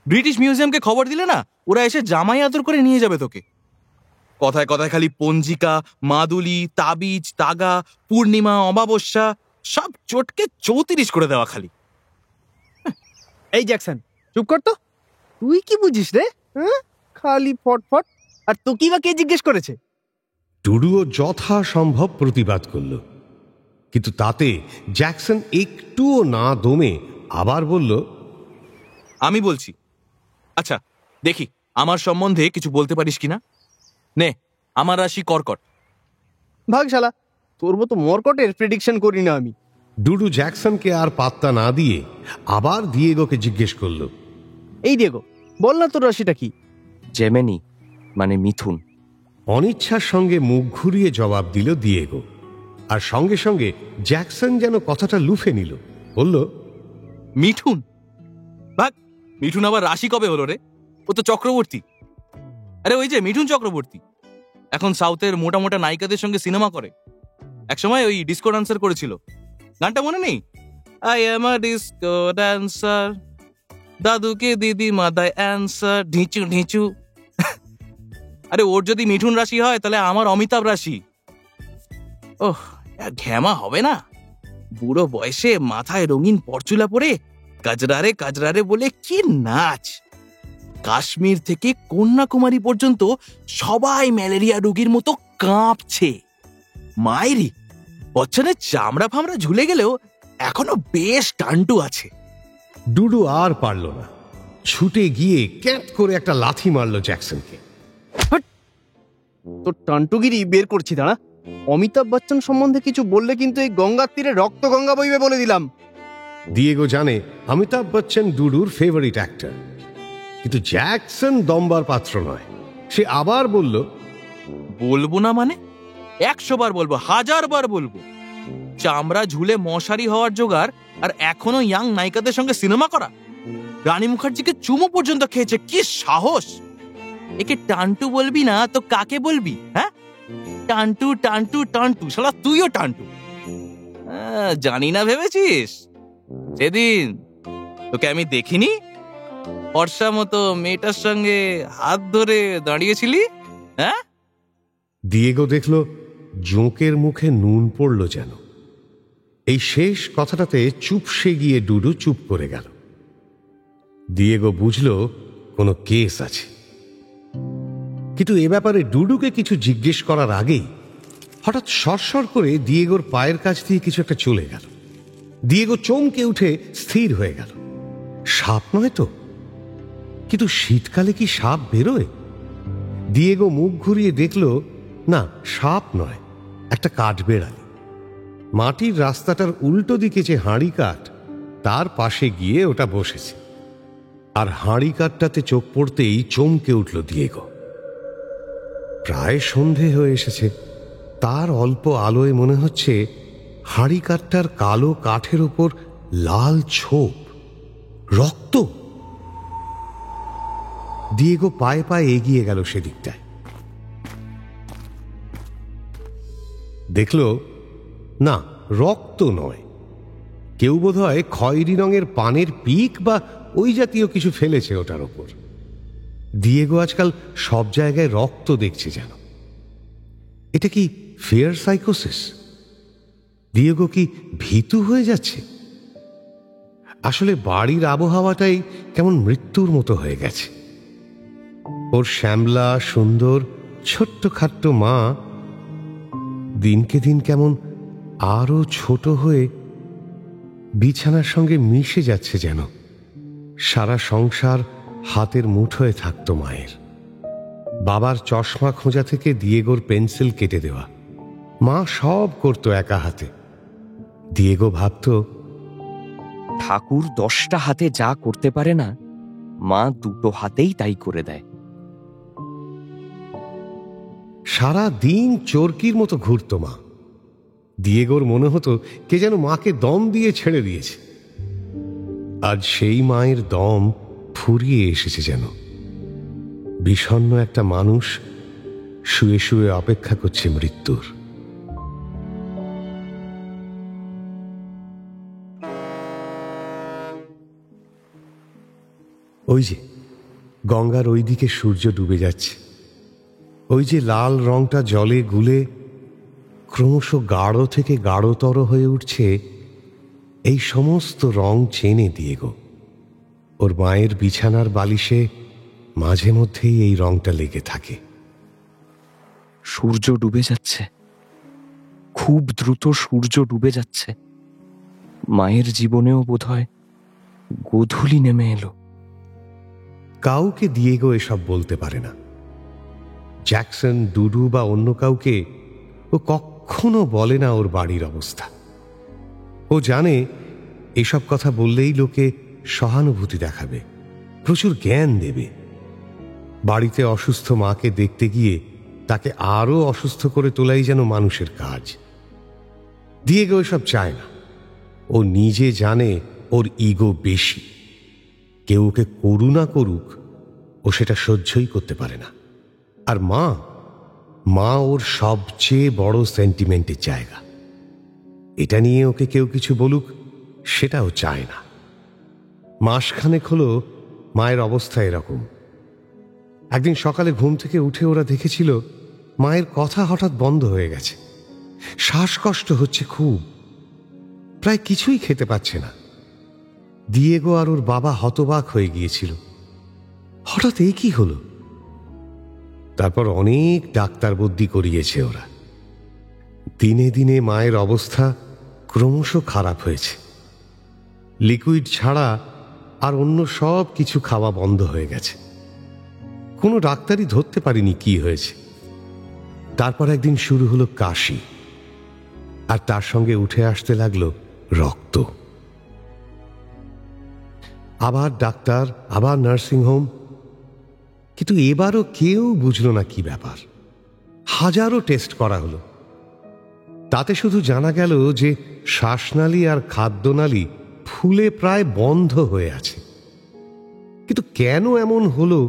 ব্রিটিশ মিউজিয়ামকে খবর দিলে না, ওরা এসে জামাই আদর করে নিয়ে যাবে তোকে। কথায় কথায় খালি পঞ্জিকা, মাদুলি, তাবিজ, তাগা, পূর্ণিমা, অমাবস্যা সব চটকে 34 করে দেওয়া খালি। এই জ্যাকসন, চুপ কর তো। তুই কি বুঝিস রে? খালি ফটফট। আর তোকেই বা কে জিজ্ঞেস করেছে? ডুডুও যথাসম্ভব প্রতিবাদ করল, কিন্তু তাতে জ্যাকসন একটুও না দমে আবার বলল, আমি বলছি। আচ্ছা দেখি আমার সম্বন্ধে কিছু বলতে পারিস কিনা। নে, আমার রাশি কর্কট। ভাগ শালা, তোর মতো মরকটের প্রেডিকশন করি না আমি। ডুডু জ্যাকসনকে আর পাত্তা না দিয়ে আবার দিয়েগোকে জিজ্ঞেস করল, এই দিয়েগো, বল না তোর রাশিটা কি? জেমেনি মানে মিথুন। অনিচ্ছার সঙ্গে মুখ ঘুরিয়ে জবাব দিল দিয়েগো, আর সঙ্গে সঙ্গে জ্যাকসন যেন কথাটা লুফে নিল। বলল, মিঠুন? ভাগ, মিঠুন আবার রাশি কবে হলো রে? ও তো চক্রবর্তী। আরে ওই যে মিঠুন চক্রবর্তী, এখন সাউথের মোটা মোটা নায়িকাদের সঙ্গে সিনেমা করে। একসময় ওই ডিস্কো ডান্সার করেছিল, গানটা মনে নেই? I am a disco dancer, দাদুকে দিদি মাদায় অ্যান্সার, ঢিঁচু ঢিঁচু। আরে ওর যদি মিঠুন রাশি হয় তাহলে আমার অমিতাভ রাশি। ওহ, ঘ্যামা হবে না? বুড়ো বয়সে মাথায় রঙিন পরচুলা পরে কাজরারে কাজরারে বলে কি নাচ! কাশ্মীর থেকে কন্যাকুমারী পর্যন্ত সবাই ম্যালেরিয়া রোগীর মতো কাঁপছে। মায়েরি, বচ্চনের চামড়া ফামড়া ঝুলে গেলেও এখনো বেশ টান্টু আছে। ডুডু আর পারল না, ছুটে গিয়ে ক্যাট করে একটা লাথি মারল জ্যাকসনকে। তোর টান্টুগিরি বের করছি, দাঁড়া। অমিতাভ বচ্চন সম্বন্ধে কিছু বললে কিন্তু এই গঙ্গার তীরে রক্ত গঙ্গা বইবে বলে দিলাম। দিয়েগো জানে অমিতাভ বচ্চন ডুডুর ফেভারিট অ্যাক্টর, কিন্তু জ্যাকসন দমবার পাত্র নয়। সে আবার বলল, বলবো না মানে 100 বার বলবো, 1000 বার বলবো। চামড়া ঝুলে মশারি হওয়ার জোগাড়, আর এখনো ইয়াং নায়িকাদের সঙ্গে সিনেমা করা। রানী মুখার্জিকে চুমো পর্যন্ত খেয়েছে, কি সাহস! একে টান্টু বলবি না তো কাকে বলবি? হ্যাঁ, টান্টু টান্টু টান্টু, শালা তুইও টান্টু। জানি না ভেবেছিস? সেদিন তোকে আমি দেখিনি বর্ষা মতো মেয়েটার সঙ্গে হাত ধরে দাঁড়িয়েছিলি? হ্যাঁ, দিয়েগো দেখল জোঁকের মুখে নুন পড়ল যেন। এই শেষ কথাটাতে চুপসে গিয়ে ডুডু চুপ করে গেল। দিয়েগো বুঝল কোনো কেস আছে, কিন্তু এ ব্যাপারে ডুডুকে কিছু জিজ্ঞেস করার আগেই হঠাৎ সরসর করে দিয়েগোর পায়ের কাছ দিয়ে কিছু একটা চলে গেল। দিয়েগো চমকে উঠে স্থির হয়ে গেল। সাপ নয় তো? কিন্তু শীতকালে কি সাপ বেরোয়? দিয়েগো মুখ ঘুরিয়ে দেখল, না, সাপ নয়, একটা কাঠবেড়ালি। মাটির রাস্তাটার উল্টো দিকে যে হাঁড়ি কাঠ, তার পাশে গিয়ে ওটা বসেছে। আর হাঁড়ি কাঠটাতে চোখ পড়তেই চমকে উঠল দিয়েগো। প্রায় সন্ধে হয়ে এসেছে। তার অল্প আলোয় মনে হচ্ছে হাঁড়ি কাঠটার কালো কাঠের ওপর লাল ছোপ, রক্ত। দিয়েগো পায়ে পায়ে এগিয়ে গেল সেদিকটায়। দেখল না, রক্ত নয়, কেউ বোধহয় খয়েরি রঙের পানের পিক বা ওই জাতীয় কিছু ফেলেছে ওটার ওপর। দিয়েগো আজকাল সব জায়গায় রক্ত দেখছে যেন। এটা কি ফিয়ার সাইকোসিস? দিয়েগো কি ভীতু হয়ে যাচ্ছে? আসলে বাড়ির আবহাওয়াটাই কেমন মৃত্যুর মতো হয়ে গেছে। ওর শ্যামলা সুন্দর ছোট্টখাট্ট মা দিনকে দিন কেমন আরো ছোট হয়ে বিছানার সঙ্গে মিশে যাচ্ছে যেন। সারা সংসার হাতের মুঠোয় থাকত মায়ের। বাবার চশমা খোঁজা থেকে দিয়েগোর পেন্সিল কেটে দেওয়া, মা সব করত একা হাতে। দিয়েগো ভাবত, ঠাকুর 10টা হাতে যা করতে পারে না, মা 2টো হাতেই তাই করে দেয়। সারা দিন চরকির মতো ঘুরত মা। দিয়েগোর মনে হতো কে যেন মাকে দম দিয়ে ছেড়ে দিয়েছে। আজ সেই মায়ের দম ফুরিয়ে এসেছে যেন। বিষণ্ণ একটা মানুষ শুয়ে শুয়ে অপেক্ষা করছে মৃত্যুর। ওই যে গঙ্গার ওই দিকে সূর্য ডুবে যাচ্ছে। ওই যে লাল রংটা জলে গুলে ক্রমশ গাঢ় থেকে গাঢ়তর হয়ে উঠছে, এই সমস্ত রং চেনে দিয়েগো। ওর মায়ের বিছানার বালিশে মাঝে মধ্যেই এই রংটা লেগে থাকে। সূর্য ডুবে যাচ্ছে, খুব দ্রুত সূর্য ডুবে যাচ্ছে। মায়ের জীবনেও বোধহয় গোধূলি নেমে এলো। কাউকে দিয়েগো এসব বলতে পারে না। জ্যাকসন, ডুডু বা অন্য কাউকে ও কখনো বলে না ওর বাড়ির অবস্থা। ও জানে এসব কথা বললেই লোকে সহানুভূতি দেখাবে, প্রচুর জ্ঞান দেবে। বাড়িতে অসুস্থ মাকে দেখতে গিয়ে তাকে আরো অসুস্থ করে তোলাই যেন মানুষের কাজ। দিয়েগো এসব চায় না। ও নিজে জানে ওর ইগো বেশি। কেউ ওকে করুণা করুক, ও সেটা সহ্যই করতে পারে না। আর মা ওর সবচেয়ে বড় সেন্টিমেন্টের জায়গা। এটা নিয়ে ওকে কেউ কিছু বলুক সেটাও চায় না। মাসখানেক হলো মায়ের অবস্থা এরকম। একদিন সকালে ঘুম থেকে উঠে ওরা দেখেছিল মায়ের কথা হঠাৎ বন্ধ হয়ে গেছে। শ্বাসকষ্ট হচ্ছে খুব, প্রায় কিছুই খেতে পাচ্ছে না। দিয়েগো আর ওর বাবা হতবাক হয়ে গিয়েছিল, হঠাৎ এই কি হলো। তারপর অনেক ডাক্তার বুদ্ধি করিয়েছে ওরা। দিনে দিনে মায়ের অবস্থা ক্রমশ খারাপ হয়েছে। লিকুইড ছাড়া আর অন্য সব কিছু খাওয়া বন্ধ হয়ে গেছে। কোনো ডাক্তারই ধরতে পারেনি কি হয়েছে। তারপর একদিন শুরু হলো কাশি, আর তার সঙ্গে উঠে আসতে লাগলো রক্ত। আবার ডাক্তার, আবার নার্সিংহোম, কিন্তু এবারও কেউ বুঝল না কি ব্যাপার। হাজারো টেস্ট করা হলো, তাতে শুধু জানা গেল যে শ্বাসনালী আর খাদ্যনালী ফুলে প্রায় বন্ধ হয়ে আছে। কিন্তু কেন এমন হলো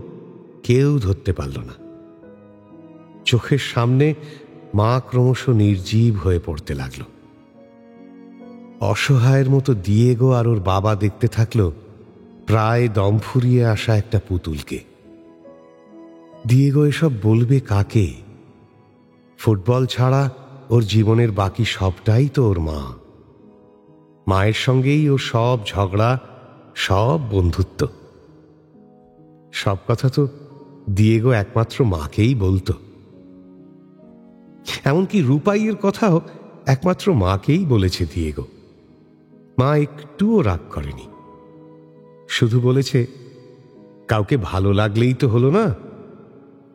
কেউ ধরতে পারল না। চোখের সামনে মা ক্রমশ নির্জীব হয়ে পড়তে লাগলো। অসহায়ের মতো দিয়েগো আর ওর বাবা দেখতে থাকলো প্রায় দম ফুরিয়ে আসা একটা পুতুলকে। দিয়েগো এসব বলবে কাকে? ফুটবল ছাড়া ওর জীবনের বাকি সবটাই তো ওর মা। মায়ের সঙ্গেই ওর সব ঝগড়া, সব বন্ধুত্ব। সব কথা তো দিয়েগো একমাত্র মাকেই বলতো। এমনকি রূপাইয়ের কথাও একমাত্র মাকেই বলেছে দিয়েগো। মা একটুও রাগ করেনি, শুধু বলেছে কাউকে ভালো লাগলেই তো হলো না,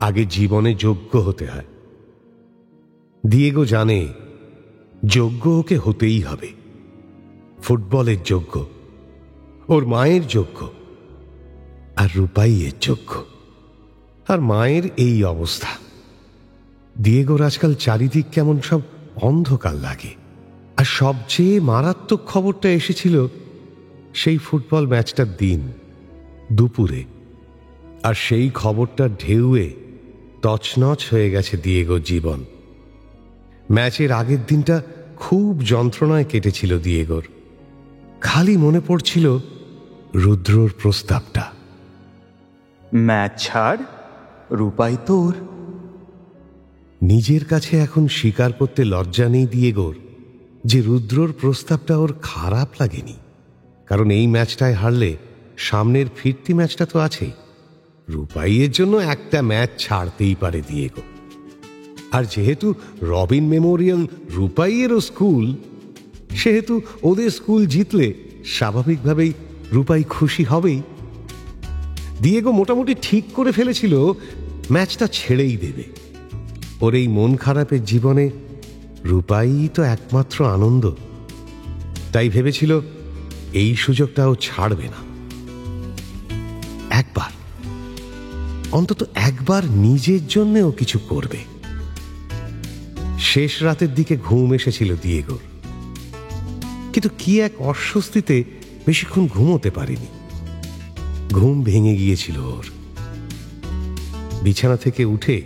আগে জীবনে যোগ্য হতে হয়। দিয়েগো জানে যোগ্য ওকে হতেই হবে। ফুটবলের যোগ্য, ওর মায়ের যোগ্য, আর রূপাইয়ের যোগ্য। আর মায়ের এই অবস্থা। দিয়েগোর আজকাল চারিদিক কেমন সব অন্ধকার লাগে। আর সবচেয়ে মারাত্মক খবরটা এসেছিল সেই ফুটবল ম্যাচটার দিন দুপুরে। আর সেই খবরটা ঢেউয়ে তছনছ হয়ে গেছে দিয়েগোর জীবন। ম্যাচের আগের দিনটা খুব যন্ত্রণায় কেটেছিল দিয়েগোর। খালি মনে পড়ছিল রুদ্রর প্রস্তাবটা। ম্যাচ ছাড়, রূপাই তোর। নিজের কাছে এখন স্বীকার করতে লজ্জা নেই দিয়েগোর যে রুদ্রর প্রস্তাবটা ওর খারাপ লাগেনি, কারণ এই ম্যাচটায় হারলে সামনের ফিরতি ম্যাচটা তো আছেই। রূপাইয়ের জন্য একটা ম্যাচ ছাড়তেই পারে দিয়েগো। আর যেহেতু রবিন মেমোরিয়াল রূপাইয়েরও স্কুল, সেহেতু ওদের স্কুল জিতলে স্বাভাবিকভাবেই রূপাই খুশি হবেই। দিয়েগো মোটামুটি ঠিক করে ফেলেছিল ম্যাচটা ছেড়েই দেবে। ওর এই মন খারাপের জীবনে রূপাই তো একমাত্র আনন্দ, তাই ভেবেছিল এই সুযোগটা ও ছাড়বে না। একবার, অন্তত একবার নিজের জন্যেও কিছু করবে। শেষ রাতের দিকে ঘুম এসেছিল দিয়েগোর, কিন্তু কি এক অস্বস্তিতে বেশিক্ষণ ঘুমোতে পারেনি। ঘুম ভেঙে গিয়েছিল ওর। বিছানা থেকে উঠে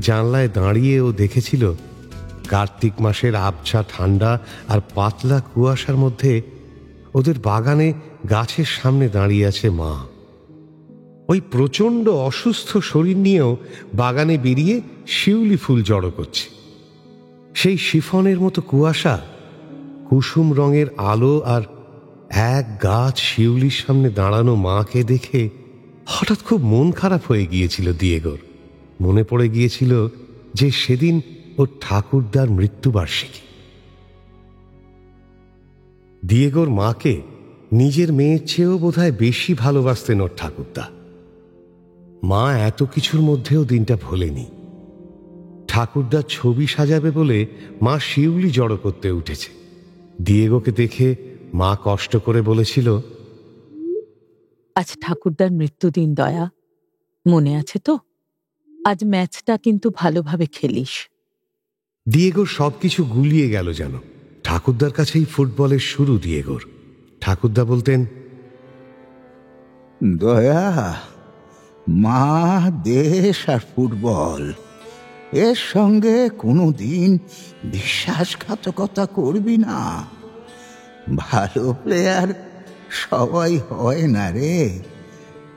জানলায় দাঁড়িয়ে ও দেখেছিল কার্তিক মাসের আবছা ঠান্ডা আর পাতলা কুয়াশার মধ্যে ওদের বাগানে গাছের সামনে দাঁড়িয়ে আছে মা। ওই প্রচণ্ড অসুস্থ শরীর নিয়েও বাগানে বেরিয়ে শিউলি ফুল জড়ো করছে। সেই শিফনের মতো কুয়াশা, কুসুম রঙের আলো আর এক গাছ শিউলির সামনে দাঁড়ানো মাকে দেখে হঠাৎ খুব মন খারাপ হয়ে গিয়েছিল দিয়েগোর। মনে পড়ে গিয়েছিল যে সেদিন ওর ঠাকুরদার মৃত্যুবার্ষিকী। দিয়েগোর মাকে নিজের মেয়ের চেয়েও বোধহয় বেশি ভালোবাসতেন ওর ঠাকুরদা। মা এত কিছুর মধ্যেও দিনটা ভোলেনি। ঠাকুরদার ছবি সাজাবে বলে মা শিউলি জড়ো করতে উঠেছে। দিয়েগোকে দেখে মা কষ্ট করে বলেছিল, আজ ঠাকুরদার মৃত্যুদিন দয়া, মনে আছে তো? আজ ম্যাচটা কিন্তু ভালোভাবে খেলিস। দিয়েগোর সবকিছু গুলিয়ে গেল যেন। ঠাকুরদার কাছেই ফুটবলের শুরু দিয়েগোর। ঠাকুরদা বলতেন, দয়া, মা, দেশ আর ফুটবল, এর সঙ্গে কোনোদিন বিশ্বাসঘাতকতা করবি না। ভালো প্লেয়ার সবাই হয় না রে,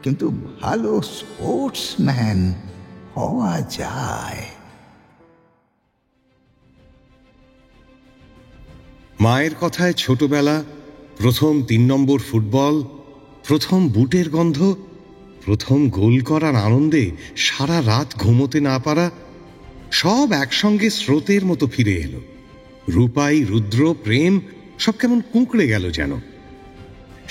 কিন্তু ভালো স্পোর্টসম্যান হওয়া যায়। মায়ের কথায় ছোটবেলা, প্রথম 3 নম্বর ফুটবল, প্রথম বুটের গন্ধ, প্রথম গোল করার আনন্দে সারা রাত ঘুমোতে না পারা, সব একসঙ্গে স্রোতের মতো ফিরে এলো। রূপাই, রুদ্র, প্রেম সব কেমন কুঁকড়ে গেল যেন।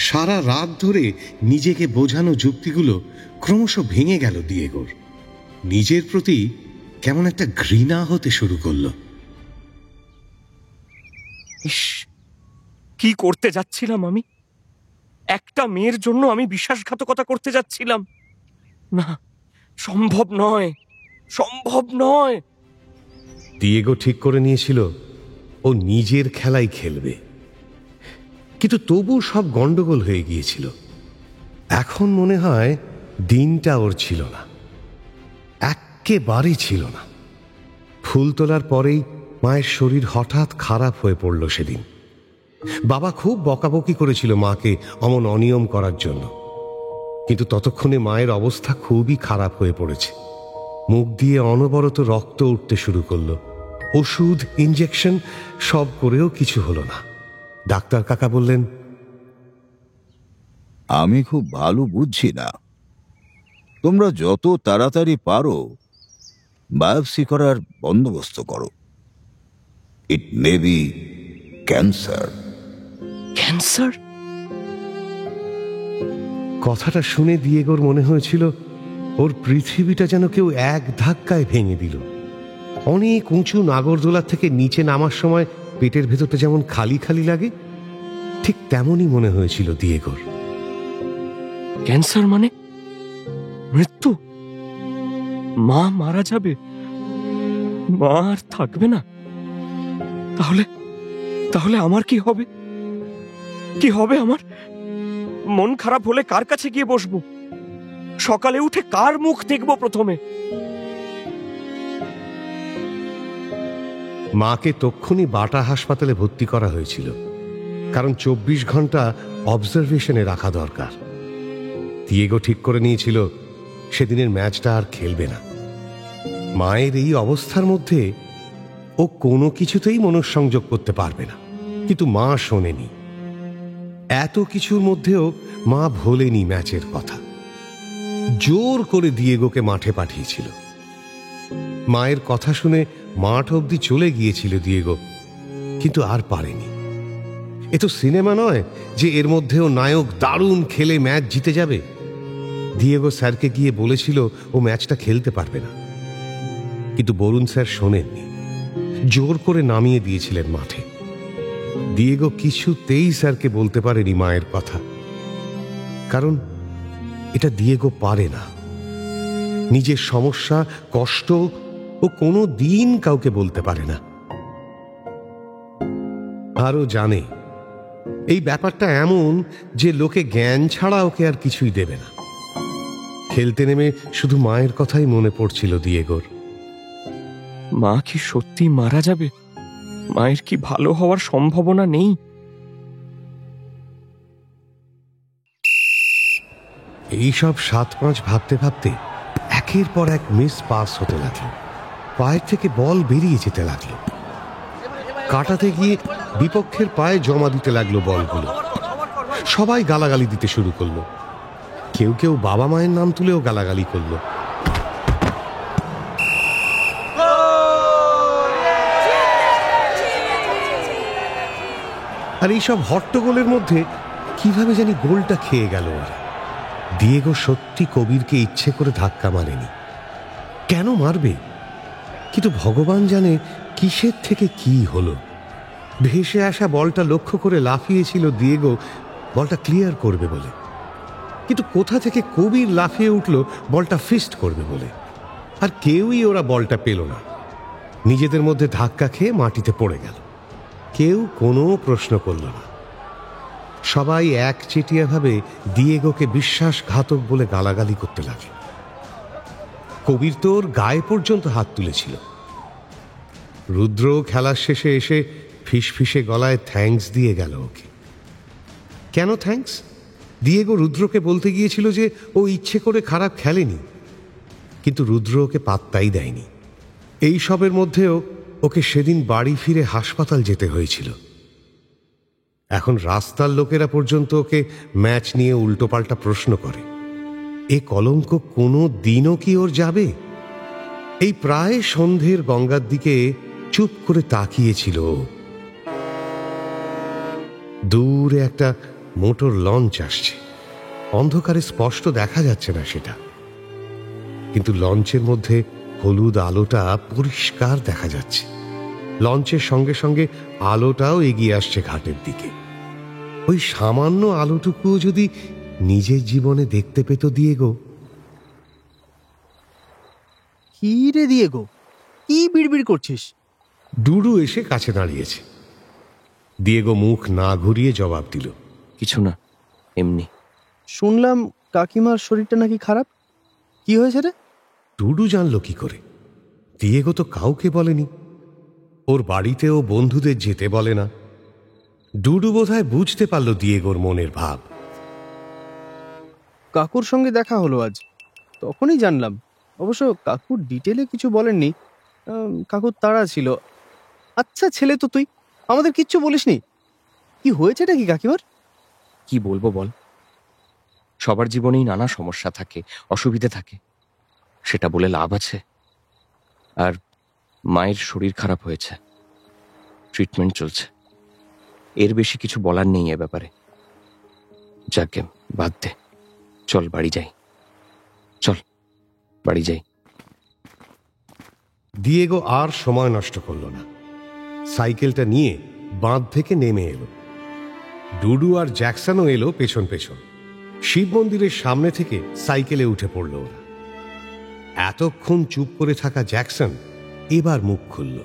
সারা রাত ধরে নিজেকে বোঝানো যুক্তিগুলো ক্রমশ ভেঙে গেল দিয়েগোর। নিজের প্রতি কেমন একটা ঘৃণা হতে শুরু করলো। ইস, কি করতে যাচ্ছিলাম আমি? একটা মেয়ের জন্য আমি বিশ্বাসঘাতকতা করতে যাচ্ছিলাম। না, সম্ভব নয়, সম্ভব নয়। দিয়েগো ঠিক করে নিয়েছিল ও নিজের খেলাই খেলবে, কিন্তু তবু সব গন্ডগোল হয়ে গিয়েছিল। এখন মনে হয় দিনটা ওর ছিল না, একেবারেই ছিল না। ফুল তোলার পরেই মায়ের শরীর হঠাৎ খারাপ হয়ে পড়ল সেদিন। বাবা খুব বকাবকি করেছিল মাকে অমন অনিয়ম করার জন্য, কিন্তু ততক্ষণে মায়ের অবস্থা খুবই খারাপ হয়ে পড়েছে। মুখ দিয়ে অনবরত রক্ত উঠতে শুরু করলো। ওষুধ, ইঞ্জেকশন সব করেও কিছু হলো না। ডাক্তার কাকা বললেন, আমি খুব ভালো বুঝছি না, তোমরা যত তাড়াতাড়ি পারো বায়োপসি করার বন্দোবস্ত করো। ইট মে বি ক্যান্সার। ক্যান্সার? কথাটা শুনে দিয়েগোর মনে হয়েছিল ওর পৃথিবীটা যেন কেউ এক ধাক্কায় ভেঙে দিল। অনেক উঁচু নাগরদোলার থেকে নিচে নামার সময় পেটের ভেতরটা যেমন খালি খালি লাগে, ঠিক তেমনই মনে হয়েছিল দিয়েগোর। ক্যান্সার মানে মৃত্যু? মা মারা যাবে, মা আর থাকবে না? তাহলে তাহলে আমার কি হবে? কি হবে আমার? মন খারাপ হলে কার কাছে গিয়ে বসবো? সকালে উঠে কার মুখ দেখবো প্রথমে? মাকে তক্ষুনি বাটা হাসপাতালে ভর্তি করা হয়েছিল, কারণ 24 ঘন্টা অবজারভেশনে রাখা দরকার। দিয়েগো ঠিক করে নিয়েছিল সেদিনের ম্যাচটা আর খেলবে না। মায়ের এই অবস্থার মধ্যে ও কোনো কিছুতেই মনঃসংযোগ করতে পারবে না, কিন্তু মা শোনেনি। এত কিছুর মধ্যেও মা ভোলেনি ম্যাচের কথা। জোর করে দিয়েগোকে মাঠে পাঠিয়েছিল। মায়ের কথা শুনে মাঠ অবধি চলে গিয়েছিল দিয়েগো, কিন্তু আর পারেনি। এ তো সিনেমা নয় যে এর মধ্যেও নায়ক দারুণ খেলে ম্যাচ জিতে যাবে। দিয়েগো স্যারকে গিয়ে বলেছিল ও ম্যাচটা খেলতে পারবে না, কিন্তু বরুণ স্যার শোনেননি, জোর করে নামিয়ে দিয়েছিলেন মাঠে। দিয়েগো কিছুতেই স্যারকে বলতে পারেনি মায়ের কথা, কারণ এটা দিয়েগো পারে না। নিজের সমস্যা, কষ্ট ও কোনো দিন কাউকে বলতে পারে না। আরও জানে এই ব্যাপারটা এমন যে লোকে জ্ঞান ছাড়া ওকে আর কিছুই দেবে না। খেলতে নেমে শুধু মায়ের কথাই মনে পড়ছিল দিয়েগোর। মা কি সত্যি মারা যাবে? মায়ের কি ভালো হওয়ার সম্ভাবনা নেই? এইসব 7-5 ভাবতে ভাবতে একের পর এক মিস পাস হতে লাগলো। পায়ের থেকে বল বেরিয়ে যেতে লাগলো। কাটাতে গিয়ে বিপক্ষের পায়ে জমা দিতে লাগলো বলগুলো। সবাই গালাগালি দিতে শুরু করলো। কেউ কেউ বাবা মায়ের নাম তুলেও গালাগালি করলো। আর এইসব হট্টগোলের মধ্যে কিভাবে জানি গোলটা খেয়ে গেল ওরা। দিয়েগো সত্যি কবিরকে ইচ্ছে করে ধাক্কা মারেনি। কেন মারবে? কিন্তু ভগবান জানে কিসের থেকে কি হলো। ভেসে আসা বলটা লক্ষ্য করে লাফিয়েছিল দিয়েগো বলটা ক্লিয়ার করবে বলে, কিন্তু কোথা থেকে কবির লাফিয়ে উঠল বলটা ফিস্ট করবে বলে। আর কেউই ওরা বলটা পেল না। নিজেদের মধ্যে ধাক্কা খেয়ে মাটিতে পড়ে গেল। কেউ কোনো প্রশ্ন করল না। সবাই একচেটিয়াভাবে দিয়েগোকে বিশ্বাসঘাতক বলে গালাগালি করতে লাগল। কবির তো ওর গায়ে পর্যন্ত হাত তুলেছিল। রুদ্র খেলার শেষে এসে ফিসফিসে গলায় থ্যাঙ্কস দিয়ে গেল ওকে। কেন থ্যাঙ্কস? দিয়েগো রুদ্রকে বলতে গিয়েছিল যে ও ইচ্ছে করে খারাপ খেলেনি, কিন্তু রুদ্র ওকে পাত্তাই দেয়নি। এই সবের মধ্যেও ওকে সেদিন বাড়ি ফিরে হাসপাতাল যেতে হয়েছিল। এখন রাস্তার লোকেরা পর্যন্ত ওকে ম্যাচ নিয়ে উল্টোপাল্টা প্রশ্ন করে। এ কলঙ্ক কোনো দিনও কি ওর যাবে? এই প্রায় সন্ধ্যের গঙ্গার দিকে চুপ করে তাকিয়েছিল। দূরে একটা মোটর লঞ্চ আসছে। অন্ধকারে স্পষ্ট দেখা যাচ্ছে না সেটা, কিন্তু লঞ্চের মধ্যে হলুদ আলোটা পরিষ্কার দেখা যাচ্ছে। লঞ্চের সঙ্গে সঙ্গে আলোটাও এগিয়ে আসছে ঘাটের দিকে। ওই সামান্য আলোটুকুও যদি নিজের জীবনে দেখতে পেত দিয়েগো। কি রে দিয়েগো, কি বিড়বিড় করছিস? ডুডু এসে কাছে দাঁড়িয়েছে। দিয়েগো মুখ না ঘুরিয়ে জবাব দিল, কিছু না, এমনি। শুনলাম কাকিমার শরীরটা নাকি খারাপ। কি হয়েছে রে? ডুডু জানলো কি করে? দিয়েগো তো কাউকে বলেনি। ওর বাড়িতেও বন্ধুদের যেতে বলে না। ডুডু বোধহয় বুঝতে পারল দিয়েগোর মনের ভাব। কাকুর সঙ্গে দেখা হলো আজ, তখনই জানলাম। অবশ্য কাকুর ডিটেলে কিছু বলেননি। কাকুর তাড়া ছিল। আচ্ছা ছেলে তো তুই, আমাদের কিচ্ছু বলিসনি। কি হয়েছেটা কি কাকিমার? কি বলবো বল? সবার জীবনেই নানা সমস্যা থাকে, অসুবিধে থাকে। সেটা বলে লাভ আছে? আর মায়ের শরীর খারাপ হয়েছে, ট্রিটমেন্ট চলছে। এর বেশি কিছু বলার নেই এ ব্যাপারে। যাকে বাদ দে, চল বাড়ি যাই। চল বাড়ি যাই। দিয়েগো আর সময় নষ্ট করল না। সাইকেলটা নিয়ে বাঁধ থেকে নেমে এলো। ডুডু আর জ্যাকসনও এলো পেছন পেছন। শিব মন্দিরের সামনে থেকে সাইকেলে উঠে পড়ল ওরা। এতক্ষণ চুপ করে থাকা জ্যাকসন এবার মুখ খুলল।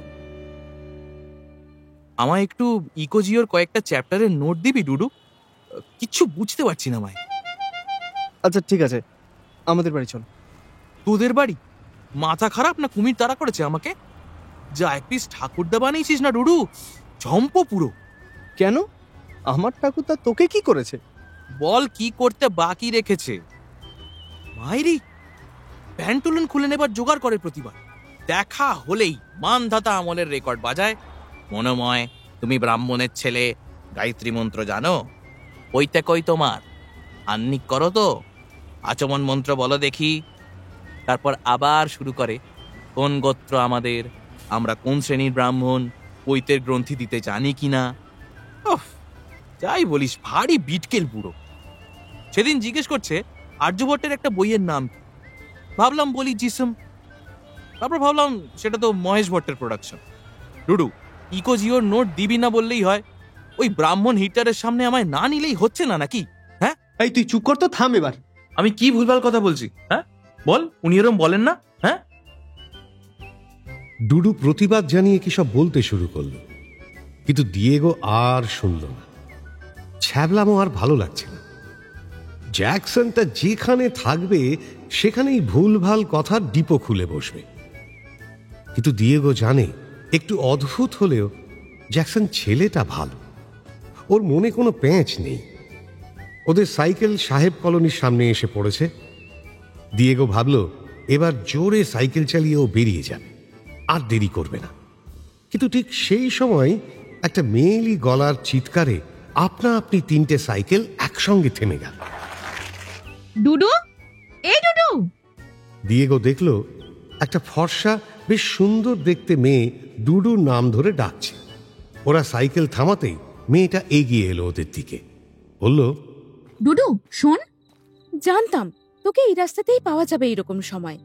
আমায় একটু ইকোজিওর কয়েকটা চ্যাপ্টারের নোট দিবি ডুডু? কিচ্ছু বুঝতে পারছি না ভাই। আচ্ছা ঠিক আছে, আমাদের বাড়ি চল। তোদের বাড়ি? মাথা খারাপ না কুমির তাড়া করেছে আমাকে? যা এক পিস ঠাকুরদা বানিয়েছিস না ডুডু, ঝম্প পুরো। কেন? আমার ঠাকুরদা তোকে কি করেছে? বল কি করতে বাকি রেখেছে? মাইরি প্যান্টুলন খুলে নেবার জোগাড় করে প্রতিবার। দেখা হলেই মানধাতা আমলের রেকর্ড বাজায়। মনোময়, তুমি ব্রাহ্মণের ছেলে, গায়ত্রী মন্ত্র জানো? ওইটা কই তোমার? আন্নিক করো তো, আচমন মন্ত্র বলো দেখি। তারপর আবার শুরু করে, কোন গোত্র আমাদের, আমরা কোন শ্রেণীর ব্রাহ্মণ, পৈতের গ্রন্থি দিতে জানি কিনা। যাই বলিস, ভারী বিটকেল বুড়ো। সেদিন জিজ্ঞেস করছে আর্যভট্টের একটা বইয়ের নাম কি। ভাবলাম বলি জিসম, তারপর ভাবলাম সেটা তো মহেশ ভট্টের প্রোডাকশন। ডুডু, ইকো জিওর নোট দিবি না বললেই হয়। ওই ব্রাহ্মণ হিটারের সামনে আমায় না নিলেই হচ্ছে না নাকি? হ্যাঁ, এই তুই চুপ কর তো, থাম এবার। আমি কি ভুলভাল কথা বলছি? হ্যাঁ বল, উনি এরম বলেন না? হ্যাঁ। ডুডু প্রতিবাদ জানিয়ে কি সব বলতে শুরু করলো, কিন্তু দিয়েগো আর শুনল না। ছ্যাবলামো আর ভালো লাগছে না। জ্যাকসনটা যেখানে থাকবে সেখানেই ভুলভাল কথার ডিপো খুলে বসবে। কিন্তু দিয়েগো জানে, একটু অদ্ভুত হলেও জ্যাকসন ছেলেটা ভালো, ওর মনে কোনো প্যাঁচ নেই। ওদের সাইকেল সাহেব কলোনির সামনে এসে পড়েছে। দিয়েগো ভাবল এবার জোরে সাইকেল চালিয়ে ও বেরিয়ে যাবে, আর দেরি করবে না। কিন্তু ঠিক সেই সময় একটা মেয়েলি গলার চিৎকারে আপনা আপনি তিনটে সাইকেল একসঙ্গে থেমে গেল। ডুডু, এই ডুডু! দিয়েগো দেখল একটা ফর্সা বেশ সুন্দর দেখতে মেয়ে ডুডুর নাম ধরে ডাকছে। ওরা সাইকেল থামাতেই মেয়েটা এগিয়ে এলো ওদের দিকে, বলল, ডুডু শোন। জানতাম তোকে এই রাস্তাতেই পাওয়া যাবে এরকম সময়।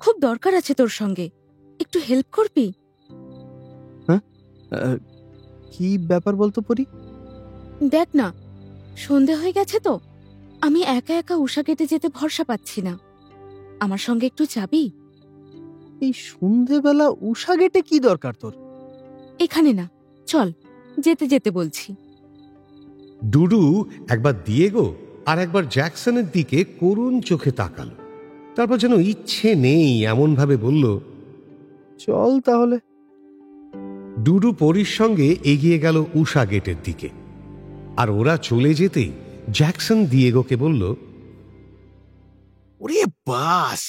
খুব দরকার আছে তোর সঙ্গে, একটু হেল্প করবি? হ্যাঁ, কি ব্যাপার বলতো পরি? দেখ না, সন্ধে হয়ে গেছে তো, আমি একা একা উষা গেটে যেতে ভরসা পাচ্ছি না। আমার সঙ্গে একটু যাবি? এই সন্ধেবেলা উষা গেটে কি দরকার তোর? এখানে না, চল, যেতে যেতে বলছি। ডুডু একবার দিয়েগো আর একবার জ্যাকসনের দিকে করুণ চোখে তাকালো। তারপর যেন ইচ্ছে নেই এমন ভাবে বলল, চল তাহলে। ডুডু পরির সঙ্গে এগিয়ে গেল উষা গেটের দিকে। আর ওরা চলে যেতেই জ্যাকসন দিয়েগোকে বলল, ওরে বাস,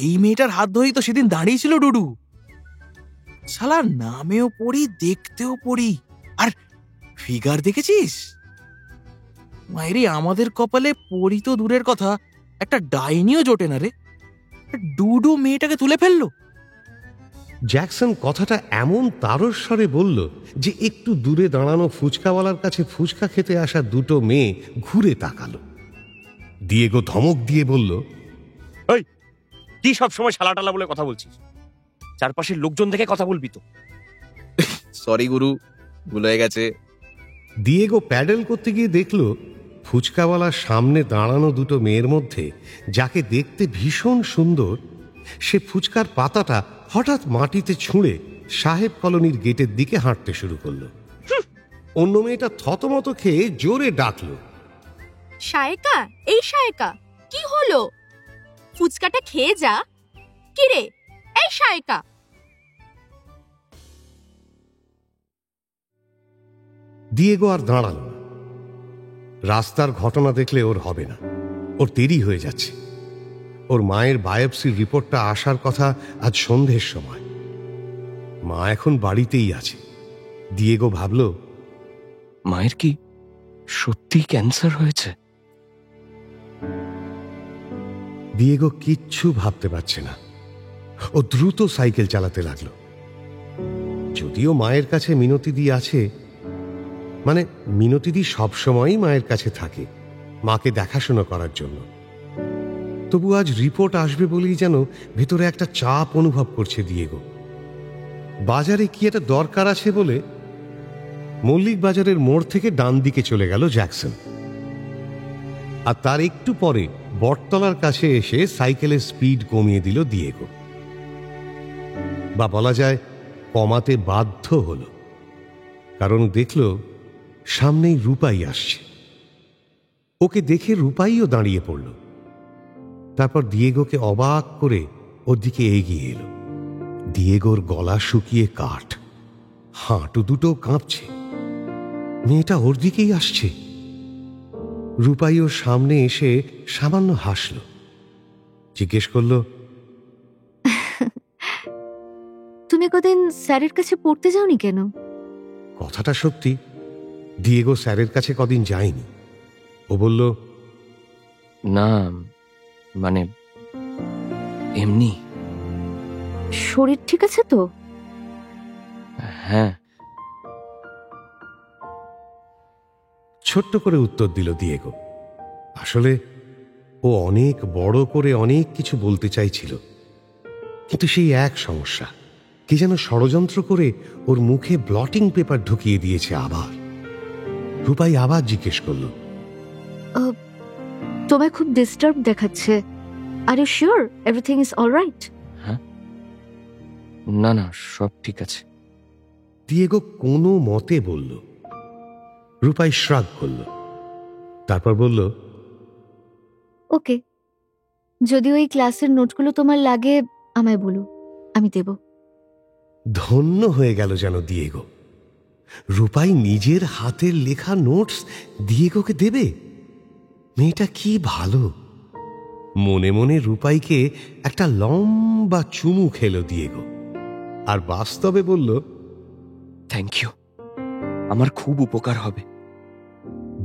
এই মেয়েটার হাত ধরেই তো সেদিন দাঁড়িয়েছিল ডুডু। শালার নামেও পড়ি, দেখতেও পড়ি, আর ফিগার দেখেছিস? মায়েরি, আমাদের কপালে পড়ি তো দূরের কথা, একটা ডাইনিও জোটে না রে। ডুডু মেয়েটাকে তুলে ফেললো। জ্যাকসন কথাটা এমন তারস্বরে বলল যে একটু দূরে দাঁড়ানো ফুচকাওয়ালার কাছে ফুচকা খেতে আসা দুটো মেয়ে ঘুরে তাকালো। দিয়েগো ধমক দিয়ে বলল, ওই কি সব সময় শালাটালা বলে কথা বলছিস? চারপাশের লোকজন দেখে কথা বলবি তো। সরি গুরু, ভুল হয়ে গেছে। দিয়েগো প্যাডেল করতে গিয়ে দেখল ফুচকাওয়ালার সামনে দাঁড়ানো দুটো মেয়ের মধ্যে যাকে দেখতে ভীষণ সুন্দর, সে ফুচকার পাতাটা হঠাৎ মাটিতে ছুঁড়ে সাহেব কলোনির গেটের দিকে হাঁটতে শুরু করলো। অন্য মেয়েটা থতমত খেয়ে জোরে ডাকলো, শায়েকা, এই শায়েকা, কি হলো? ফুচকাটা খেয়ে যা। কিরে, এই শায়েকা! দিয়েগো আর দাঁড়ালো না। রাস্তার ঘটনা দেখলে ওর হবে না, ওর দেরি হয়ে যাচ্ছে। ওর মায়ের বায়োপসির রিপোর্টটা আসার কথা আজ সন্ধ্যের সময়। মা এখন বাড়িতেই আছে। দিয়েগো ভাবল, মায়ের কি সত্যি ক্যান্সার হয়েছে? দিয়েগো কিচ্ছু ভাবতে পারছে না। ও দ্রুত সাইকেল চালাতে লাগলো। যদিও মায়ের কাছে মিনতিদি আছে, মানে মিনতিদি সবসময়ই মায়ের কাছে থাকে মাকে দেখাশোনা করার জন্য, তবু আজ রিপোর্ট আসবে বলেই যেন ভেতরে একটা চাপ অনুভব করছে দিয়েগো। বাজারে কি একটা দরকার আছে বলে মল্লিক বাজারের মোড় থেকে ডান দিকে চলে গেল জ্যাকসন। আর তার একটু পরে বটতলার কাছে এসে সাইকেলের স্পিড কমিয়ে দিল দিয়েগো, বা বলা যায় কমাতে বাধ্য হলো, কারণ দেখল সামনেই রূপাই আসছে। ওকে দেখে রূপাইও দাঁড়িয়ে পড়ল। তারপর দিয়েগোকে অবাক করে ওর দিকে এগিয়ে এলো। দিয়েগোর গলা শুকিয়ে কাঠ, হাঁটু দুটো কাঁপছে। মেয়েটা ওর দিকেই আসছে। রূপাই ওর সামনে এসে সামান্য হাসল, জিজ্ঞেস করল, তুমি কদিন স্যারের কাছে পড়তে যাওনি কেন? কথাটা সত্যি, দিয়েগো স্যারের কাছে কদিন যায়নি। ও বলল, না মানে এমনি। শরীর ঠিক আছে তো? হ্যাঁ। ছোট্ট করে উত্তর দিল দিয়েগো। আসলে ও অনেক বড় করে অনেক কিছু বলতে চাইছিল, কিন্তু সেই এক সমস্যা, কি যেন ষড়যন্ত্র করে ওর মুখে ব্লটিং পেপার ঢুকিয়ে দিয়েছে আবার। রূপাই আবার জিজ্ঞেস করল, তোমায় খুব ডিস্টার্ব দেখাচ্ছে। Are you sure everything is alright? হ্যাঁ, না না, সব ঠিক আছে। দিয়েগো কোনো মতে বলল। রূপাই শ্রাগ করল, তারপর বলল, ওকে, যদি ওই ক্লাসের নোটগুলো তোমার লাগে আমায় বলো, আমি দেব। ধন্য হয়ে গেল যেন দিয়েগো। রূপাই নিজের হাতের লেখা নোটস দিয়েগোকে দেবে? মেয়েটা কি ভালো। মনে মনে রূপাইকে একটা লম্বা চুমু খেলো দিয়েগো, আর বাস্তবে বলল, থ্যাংক ইউ, আমার খুব উপকার হবে।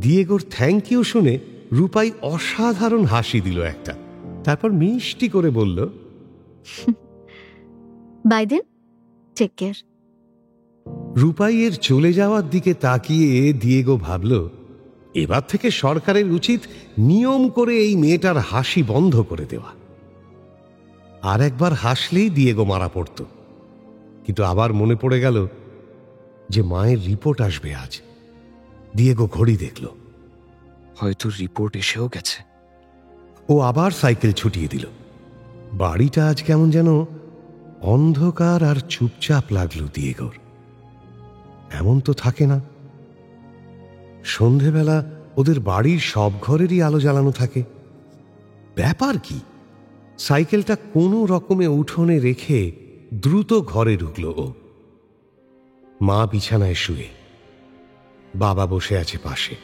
দিয়েগোর থ্যাংক ইউ শুনে রূপাই অসাধারণ হাসি দিল একটা, তারপর মিষ্টি করে বলল, বাই দেন, টেক কেয়ার। রূপাইয়ের চলে যাওয়ার দিকে তাকিয়ে দিয়েগো ভাবল, এবার থেকে সরকারের উচিত নিয়ম করে এই মেয়েটার হাসি বন্ধ করে দেওয়া। আর একবার হাসলেই দিয়েগো মারা পড়ত। কিন্তু আবার মনে পড়ে গেল যে মায়ের রিপোর্ট আসবে আজ। দিয়েগো ঘড়ি দেখল, হয়তো রিপোর্ট এসেও গেছে। ও আবার সাইকেল ছুটিয়ে দিল। বাড়িটা আজ কেমন যেন অন্ধকার আর চুপচাপ লাগলো দিয়েগোর। এমন তো থাকে না। সন্ধেবেলা ওদের বাড়ির সব ঘরেরই আলো জ্বালানো থাকে। ব্যাপার কি? সাইকেলটা কোনো রকমে উঠোনে রেখে দ্রুত ঘরে ঢুকল ও। মা বিছানায় শুয়ে, বাবা বসে আছে পাশে।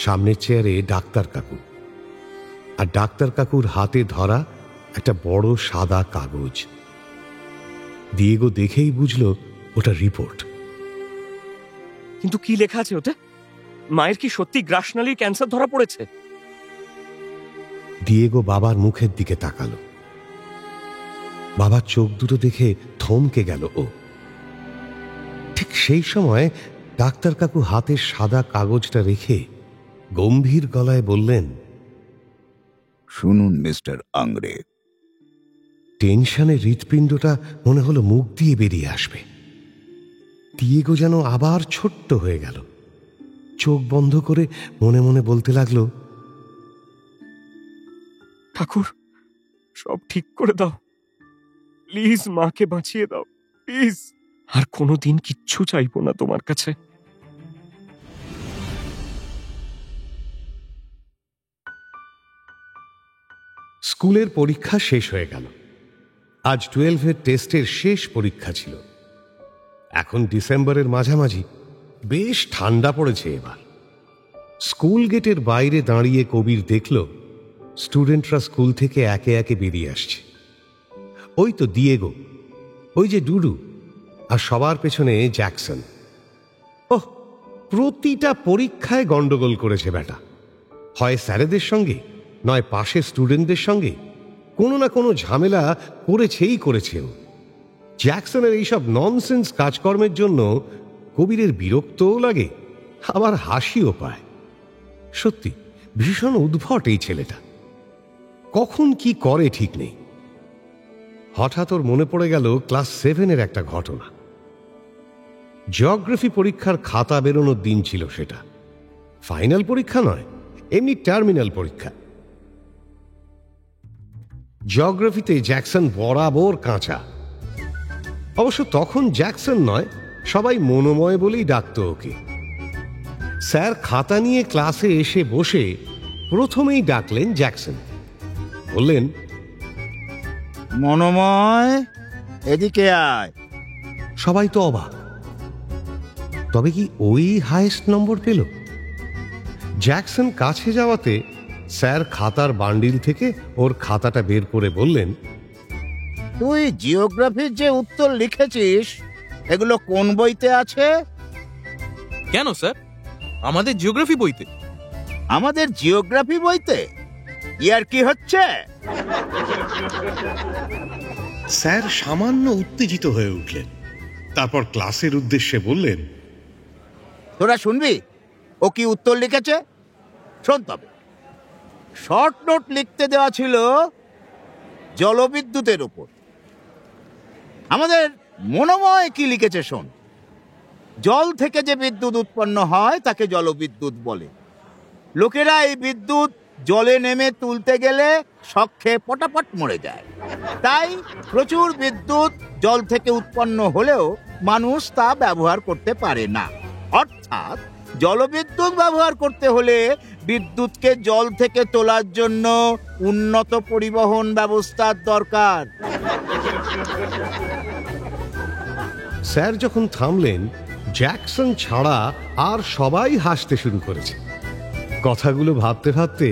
সামনের চেয়ারে ডাক্তার কাকু, আর ডাক্তার কাকুর হাতে ধরা একটা বড় সাদা কাগজ। দিয়েগো দেখেই বুঝল ওটা রিপোর্ট। কিন্তু কি লেখা আছে ওতে? মায়ের কি সত্যি গ্রাসনালীর ক্যান্সার ধরা পড়েছে? দিয়েগো বাবার মুখের দিকে তাকালো। বাবার চোখ দুটো দেখে থমকে গেল ও। ঠিক সেই সময় ডাক্তার কাকু হাতের সাদা কাগজটা রেখে গম্ভীর গলায় বললেন, শুনুন মিস্টার আংরে। টেনশনে হৃৎপিণ্ডটা মনে হলো মুখ দিয়ে বেরিয়ে আসবে। দিয়েগো যেন আবার ছোট্ট হয়ে গেল। চোখ বন্ধ করে মনে মনে বলতে লাগলো, ঠাকুর, সব ঠিক করে দাও প্লিজ, মাকে বাঁচিয়ে দাও প্লিজ। আর কোনোদিন কিচ্ছু চাইবো না তোমার কাছে। স্কুলের পরীক্ষা শেষ হয়ে গেল। আজ 12-এর টেস্টের শেষ পরীক্ষা ছিল। এখন ডিসেম্বরের মাঝামাঝি, বেশ ঠান্ডা পড়েছে এবার। স্কুল গেটের বাইরে দাঁড়িয়ে কবির দেখল স্টুডেন্টরা স্কুল থেকে একে একে বেরিয়ে আসছে। ওই তো দিয়েগো, ওই যে ডুডু, আর সবার পেছনে জ্যাকসন। ওহ, প্রতিটা পরীক্ষায় গন্ডগোল করেছে বেটা। হয় স্যারেদের সঙ্গে, নয় পাশের স্টুডেন্টদের সঙ্গে কোনো না কোনো ঝামেলা করেছেই করেছে ও। জ্যাকসনের এইসব ননসেন্স কাজকর্মের জন্য কবিরের বিরক্তও লাগে, আবার হাসিও পায়। সত্যি ভীষণ উদ্ভট এই ছেলেটা, কখন কি করে ঠিক নেই। হঠাৎ ওর মনে পড়ে গেল ক্লাস 7-এর একটা ঘটনা। জিওগ্রাফি পরীক্ষার খাতা বেরোনোর দিন ছিল সেটা। ফাইনাল পরীক্ষা নয়, এমনি টার্মিনাল পরীক্ষা। জিওগ্রাফিতে জ্যাকসন বরাবর কাঁচা। অবশ্য তখন জ্যাকসন নয়, সবাই মনোময় বলেই ডাকত ওকে। স্যার খাতা নিয়ে ক্লাসে এসে বসে প্রথমেই ডাকলেন জ্যাকসন। বললেন, মনোময়, এদিকে আয়। সবাই তো অবাক। তবে কি ওই হাইয়েস্ট নম্বর পেল? জ্যাকসন কাছে যাওয়াতে স্যার খাতার বান্ডিল থেকে ওর খাতাটা বের করে বললেন, তুই জিওগ্রাফির যে উত্তর লিখেছিস এগুলো কোন বইতে আছে? কেন স্যার? আমাদের জিওগ্রাফি বইতে। আমাদের জিওগ্রাফি বইতে? ইয়ার কি হচ্ছে? স্যার সামান্য উত্তেজিত হয়ে উঠলেন। তারপর ক্লাসের উদ্দেশ্যে বললেন, তোরা শুনবি ও কি উত্তর লিখেছে? শোন তবে। শর্ট নোট লিখতে দেওয়া ছিল জলবিদ্যুতের উপর। আমাদের মনোময় কি লিখেছে শোন। জল থেকে যে বিদ্যুৎ উৎপন্ন হয় তাকে জলবিদ্যুৎ বলে। লোকেরা এই বিদ্যুৎ জলে নেমে তুলতে গেলে শখে পটাপট মরে যায়। তাই প্রচুর বিদ্যুৎ জল থেকে উৎপন্ন হলেও মানুষ তা ব্যবহার করতে পারে না। অর্থাৎ জলবিদ্যুৎ ব্যবহার করতে হলে বিদ্যুৎকে জল থেকে তোলার জন্য উন্নত পরিবহন ব্যবস্থার দরকার। স্যার যখন থামলেন, জ্যাকসন ছাড়া আর সবাই হাসতে শুরু করেছে। কথাগুলো ভাবতে ভাবতে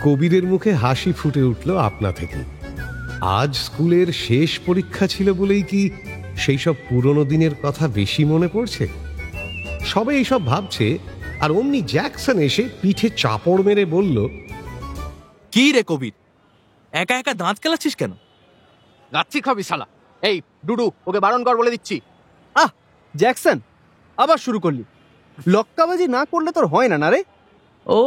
কবিরের মুখে হাসি ফুটে উঠল আপনা থেকে। আজ স্কুলের শেষ পরীক্ষা ছিল বলেই কি সেই সব পুরনো দিনের কথা বেশি মনে পড়ছে? সবে এইসব ভাবছে, আর অমনি জ্যাকসন এসে পিঠে চাপড় মেরে বলল, কি রে কবির, একা একা দাঁত কেলাচ্ছিস কেন? গাচ্ছি খাবি শালা। এই ডুডু, ওকে বারণ কর বলে দিচ্ছি। জ্যাকসন, আবার শুরু করলি? লক্কাবাজি না করলে তোর হয় না না রে? ও,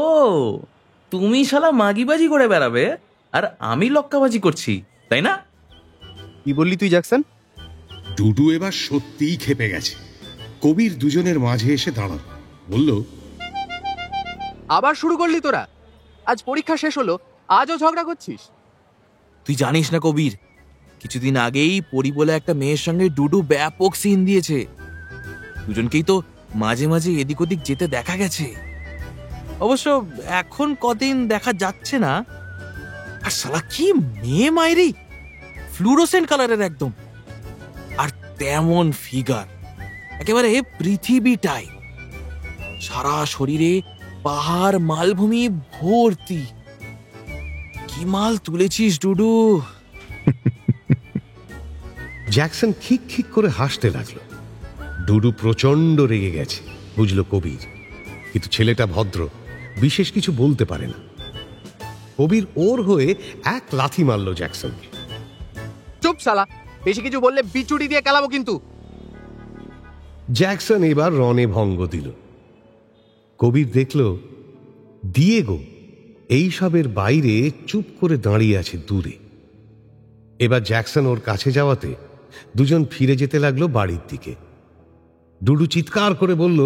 তুমি শালা মাগিবাজি করে বেড়াবে আর আমি লক্কাবাজি করছি, তাই না? কি বললি তুই জ্যাকসন? ডুডু এবার সত্যিই খেপে গেছে। কবির দুজনের মাঝে এসে দাঁড়াল, বলল, আবার শুরু করলি তোরা? আজ পরীক্ষা শেষ হলো, আজও ঝগড়া করছিস? তুই জানিস না কবির, কিছুদিন আগেই পরি বলে একটা মেয়ের সঙ্গে ডুডু ব্যাপক সিন দিয়েছে। দুজনকেই তো মাঝে মাঝে এদিক ওদিক যেতে দেখা গেছে। অবশ্য এখন কদিন দেখা যাচ্ছে না। আর শালা কি মেয়ে মাইরি, ফ্লুরোসেন্ট কালারের একদম, আর তেমন ফিগার, একেবারে পৃথিবীটাই। সারা শরীরে পাহাড় মালভূমি ভর্তি। কি মাল তুলেছিস ডুডু। জ্যাকসন খিক খিক করে হাসতে লাগলো। ডুডু প্রচন্ড রেগে গেছে, বুঝলো কবির। কিন্তু ছেলেটা ভদ্র, বিশেষ কিছু বলতে পারে না। কবির ওর হয়ে এক লাথি মারল জ্যাকসনকে। চুপ শালা, বেশি কিছু বললে বিচুটি দিয়ে কেলাবো কিন্তু। জ্যাকসন এবার রণে ভঙ্গ দিল। কবির দেখল দিয়েগো এইসবের বাইরে চুপ করে দাঁড়িয়ে আছে দূরে। এবার জ্যাকসন ওর কাছে যাওয়াতে দুজন ফিরে যেতে লাগলো বাড়ির দিকে। ডুডু চিৎকার করে বলল,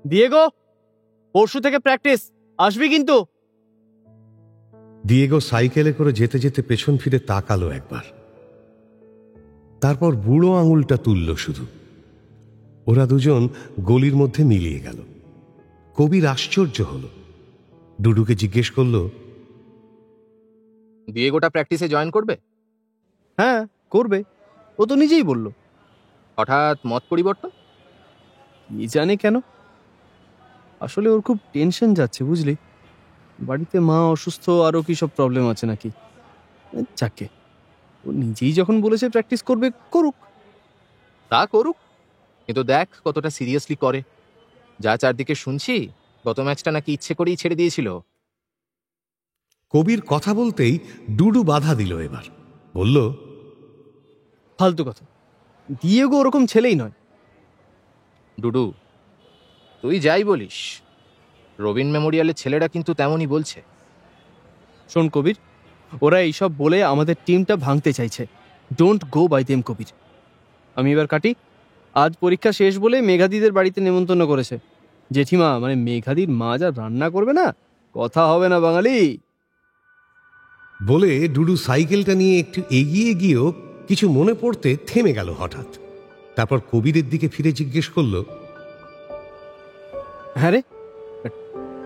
দিয়েগো, পরশু থেকে প্র্যাকটিস, আসবি কিন্তু। দিয়েগো সাইকেলে করে যেতে যেতে পেছন ফিরে তাকালো একবার, তারপর বুড়ো আঙুলটা তুলল শুধু। ওরা দুজন গলির মধ্যে মিলিয়ে গেল। কবির আশ্চর্য হলো, ডুডুকে জিজ্ঞেস করল, দিয়েগোটা প্র্যাকটিসে জয়েন করবে? হ্যাঁ করবে, ও তো নিজেই বলল। হঠাৎ মত পরিবর্তন? কি জানে কেন। আসলে ওর খুব টেনশন যাচ্ছে বুঝলি। বাড়িতে মা অসুস্থ, আরও কি সব প্রবলেম আছে নাকি। যাকে, ও নিজেই যখন বলেছে প্র্যাকটিস করবে, করুক। তা করুক, কিন্তু দেখ কতটা সিরিয়াসলি করে। যা চারদিকে শুনছি, গত ম্যাচটা নাকি ইচ্ছে করেই ছেড়ে দিয়েছিল। কবির কথা বলতেই ডুডু বাধা দিল এবার, বলল, ফালতু কথা, দিয়েগো ওরকম ছেলেই নয়। ডুডু, তুই যাই বলিস, রবিন মেমোরিয়ালের ছেলেরা কিন্তু তেমনই বলছে। শোন কবির, ওরা এইসব বলে আমাদের টিমটা ভাঙতে চাইছে। ডোন্ট গো বাই দেম কবির। আমি এবার কাটি। আজ পরীক্ষা শেষ বলে মেঘাদিদের বাড়িতে নেমন্তন্ন করেছে। জেঠিমা মানে মেঘাদির মা যা রান্না করবে না, কথা হবে না বাঙালি। বলে ডুডু সাইকেলটা নিয়ে একটু এগিয়ে গিয়েও কিছু মনে পড়তে থেমে গেল হঠাৎ। তারপর কবিরের দিকে ফিরে জিজ্ঞেস করল, হ্যাঁ রে,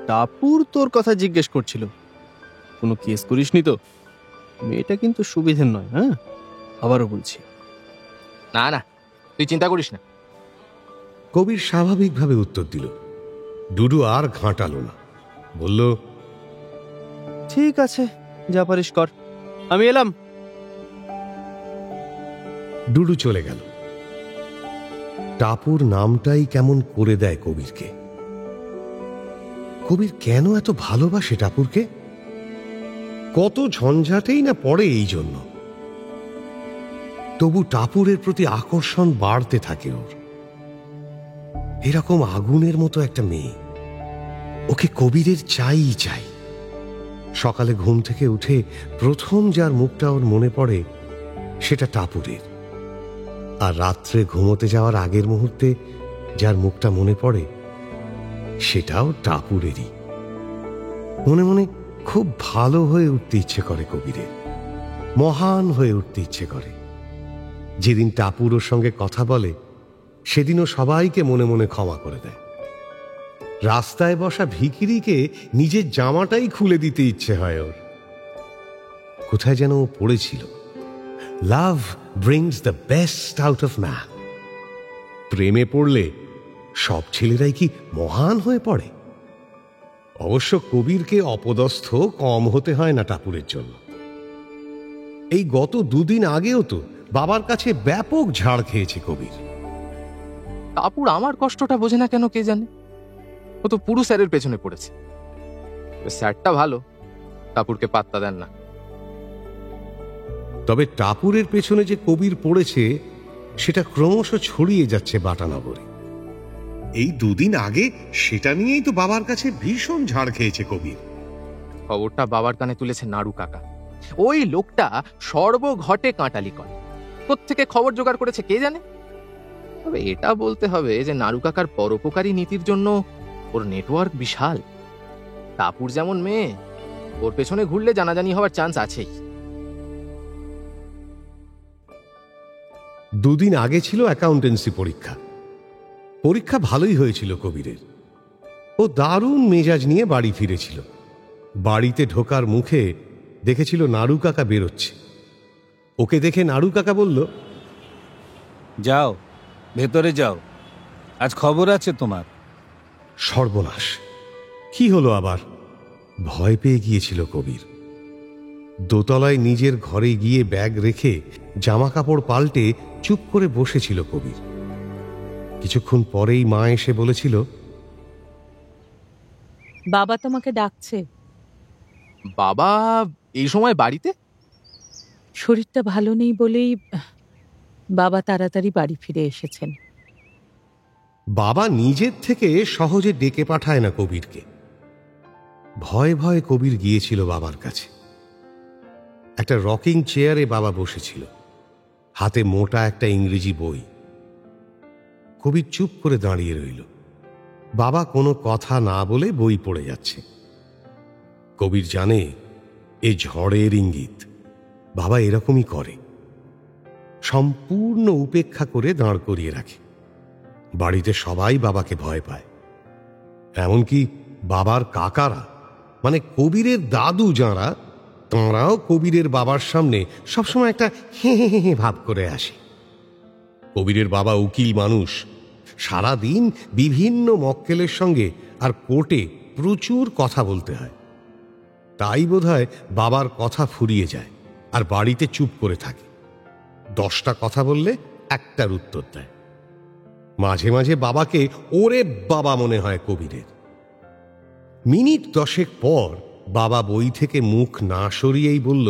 টাপুর তোর কথা জিজ্ঞেস করছিল। কোনো কেস করিসনি তো? মেয়েটা কিন্তু সুবিধের নয়। হ্যাঁ, আবারও বলছি। না না, তুই চিন্তা করিস না। কবির স্বাভাবিকভাবে উত্তর দিল, ডুডু আর ঘাঁটালো না, বলল, ঠিক আছে, যা পারিস কর, আমি এলাম। ডুডু চলে গেল। টাপুর নামটাই কেমন করে দেয় কবিরকে। কবির কেন এত ভালোবাসে টাপুরকে? কত ঝঞ্ঝাটেই না পড়ে এই জন্য। তবু টাপুরের প্রতি আকর্ষণ বাড়তে থাকে ওর। এরকম আগুনের মতো একটা মেয়ে, ওকে কবিরের চাই। সকালে ঘুম থেকে উঠে প্রথম যার মুখটা ওর মনে পড়ে সেটা টাপুরের, আর রাত্রে ঘুমোতে যাওয়ার আগের মুহূর্তে যার মুখটা মনে পড়ে সেটাও টাপুরেরই। মনে মনে খুব ভালো হয়ে উঠতে ইচ্ছে করে কবিরের, মহান হয়ে উঠতে ইচ্ছে করে। যেদিন টাপুর ওর সঙ্গে কথা বলে সেদিনও সবাইকে মনে মনে ক্ষমা করে দেয়। রাস্তায় বসা ভিখিরিকে নিজের জামাটাই খুলে দিতে ইচ্ছে হয় ওর। কোথায় যেন ও পড়েছিল, love brings the best out of man. প্রেমে পড়লে সব ছেলেরাই কি মহান হয়ে পড়ে? অবশ্য কবিরকে অপদস্থ কম হতে হয় না টাপুরের জন্য। এই গত 2 দিন আগেও তো বাবার কাছে ব্যাপক ঝাড় খেয়েছে কবির। টাপুর আমার কষ্টটা বোঝে না কেন কে জানে। ও তো পুরো স্যারের পেছনে পড়েছে। স্যারটা ভালো, টাপুরকে পাত্তা দেন না। তবে টাপুরের পেছনে যে কবির পড়েছে সেটা ক্রমশ ছড়িয়ে যাচ্ছে বাটানগরে। এই 2 দিন আগে সেটা নিয়েই তো বাবার কাছে ভীষণ ঝাড় খেয়েছে কবির। খবরটা বাবার কানে তুলেছে নাড়ু কাকা। ওই লোকটা সর্বঘটে কাঁটালি করে। কোত্থেকে খবর জোগাড় করেছে কে জানে। তবে এটা বলতে হবে যে নাড়ু কাকার পরোপকারী নীতির জন্য ওর নেটওয়ার্ক বিশাল। টাপুর যেমন মেয়ে, ওর পেছনে ঘুরলে জানাজানি হওয়ার চান্স আছেই। 2 দিন আগে ছিল অ্যাকাউন্টেন্সি পরীক্ষা। পরীক্ষা ভালোই হয়েছিল কবিরের। ও দারুণ মেজাজ নিয়ে বাড়ি ফিরেছিল। বাড়িতে ঢোকার মুখে দেখেছিল নাড়ু কাকা বেরোচ্ছে। ওকে দেখে নাড়ু কাকা বলল, যাও ভেতরে যাও, আজ খবর আছে তোমার। সর্বনাশ, কি হলো আবার? ভয় পেয়ে গিয়েছিল কবির। দোতলায় নিজের ঘরে গিয়ে ব্যাগ রেখে জামা কাপড় পাল্টে চুপ করে বসেছিল কবির। কিছুক্ষণ পরেই মা এসে বলেছিল, বাবা তোমাকে ডাকছে। বাবা এই সময় বাড়িতে? শরীরটা ভালো নেই বলেই বাবা তাড়াতাড়ি বাড়ি ফিরে এসেছেন। বাবা নিজের থেকে সহজে ডেকে পাঠায় না কবিরকে। ভয়ে ভয়ে কবির গিয়েছিল বাবার কাছে। একটা রকিং চেয়ারে বাবা বসেছিল, হাতে মোটা একটা ইংরেজি বই। কবির চুপ করে দাঁড়িয়ে রইল। বাবা কোনো কথা না বলে বই পড়ে যাচ্ছে। কবির জানে এ ঝড়ের ইঙ্গিত। বাবা এরকমই করে, সম্পূর্ণ উপেক্ষা করে দাঁড় করিয়ে রাখে। বাড়িতে সবাই বাবাকে ভয় পায়, এমনকি বাবার কাকারা, মানে কবিরের দাদু যাঁরা, তাঁরাও কবিরের বাবার সামনে সবসময় একটা হে হে হে ভাব করে আসে। কবিরের বাবা উকিল মানুষ, সারাদিন বিভিন্ন মক্কেলের সঙ্গে আর কোর্টে প্রচুর কথা বলতে হয়। তাই বোধহয় বাবার কথা ফুরিয়ে যায় আর বাড়িতে চুপ করে থাকে। 10টা কথা বললে একটার উত্তর দেয়। মাঝে মাঝে বাবাকে ওরে বাবা মনে হয় কবিরের। মিনিট 10 পর বাবা বই থেকে মুখ না সরিয়েই বলল,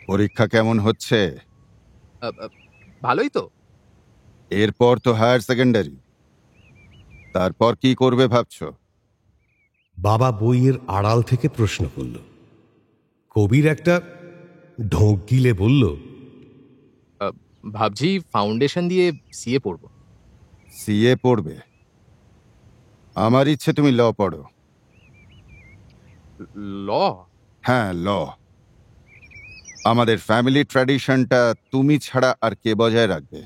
পরীক্ষা কেমন হচ্ছে? ভালোই তো। এরপর তো হায়ার সেকেন্ডারি, তারপর কি করবে ভাবছো? বাবা বইয়ের আড়াল থেকে প্রশ্ন করল। কবির একটা ঢোক গিলে বলল, ভাবছি ফাউন্ডেশন দিয়ে সিএ পড়ব। সিএ পড়বে? আমার ইচ্ছে তুমি ল পড়ো। ল? হ্যাঁ, ল। আমাদের ফ্যামিলি ট্র্যাডিশনটা তুমি ছাড়া আর কে বজায় রাখবে?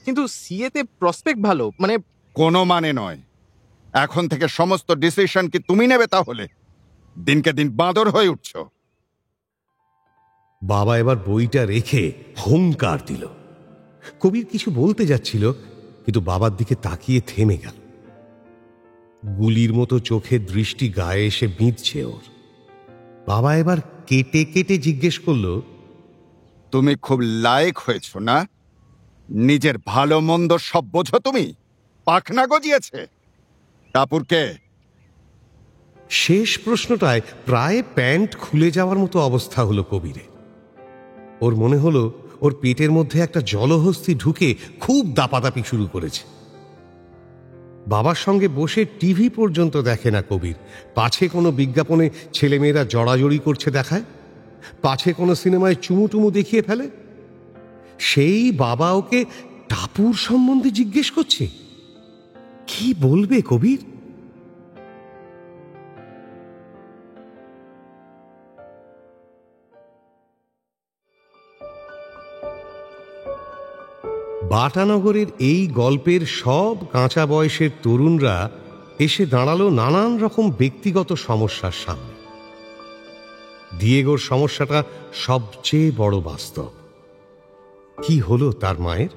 কিন্তু সিএতে প্রসপেক্ট ভালো, মানে কোনো মানে নয়। এখন থেকে সমস্ত ডিসিশন কি তুমি নেবে? তাহলে দিনকে দিন বাঁদর হয়ে উঠছো। বাবা এবার বইটা রেখে হুঙ্কার দিল। কবির কিছু বলতে যাচ্ছিল, কিন্তু বাবার দিকে তাকিয়ে থেমে গেল। গুলির মতো চোখের দৃষ্টি গায়ে এসে বিঁধছে ওর। বাবা এবার কেটে কেটে জিজ্ঞেস করলো, তুমি খুব লায়েক হয়েছ না? নিজের ভালো মন্দ সব বোঝো তুমি? পাখনা গজিয়েছে। টাপুরকে? শেষ প্রশ্নটায় প্রায় প্যান্ট খুলে যাওয়ার মতো অবস্থা হলো কবিরের। ওর মনে হলো ওর পেটের মধ্যে একটা জলহস্তি ঢুকে খুব দাপাদাপি শুরু করেছে। বাবার সঙ্গে বসে টিভি পর্যন্ত দেখে না কবির। পাছে কোনো বিজ্ঞাপনে ছেলেমেয়েরা জড়াজড়ি করছে দেখায়, পাছে কোনো সিনেমায় চুমুটুমু দেখিয়ে ফেলে। সেই বাবা ওকে টাপুর সম্বন্ধে জিজ্ঞেস করছে। কি বলবে কবির? বাটানগরের এই গল্পের সব কাঁচা বয়সের তরুণরা এসে দাঁড়ালো নানান রকম ব্যক্তিগত সমস্যার সামনে। দিয়েগোর সমস্যাটা সবচেয়ে বড় বাস্তব। কি হলো তার মায়ের?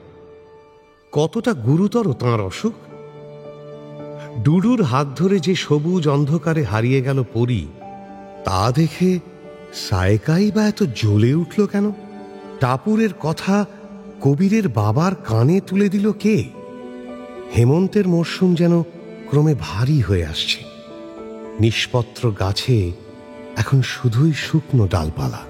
কতটা গুরুতর তাঁর অসুখ? ডুডুর হাত ধরে যে সবুজ অন্ধকারে হারিয়ে গেল পরী, তা দেখে সায়কাই বা এত জ্বলে উঠল কেন? টাপুরের কথা কবিরের বাবার কানে তুলে দিল কে? হেমন্তের মরশুম যেন ক্রমে ভারী হয়ে আসছে। নিষ্পত্র গাছে এখন শুধুই শুকনো ডালপালা।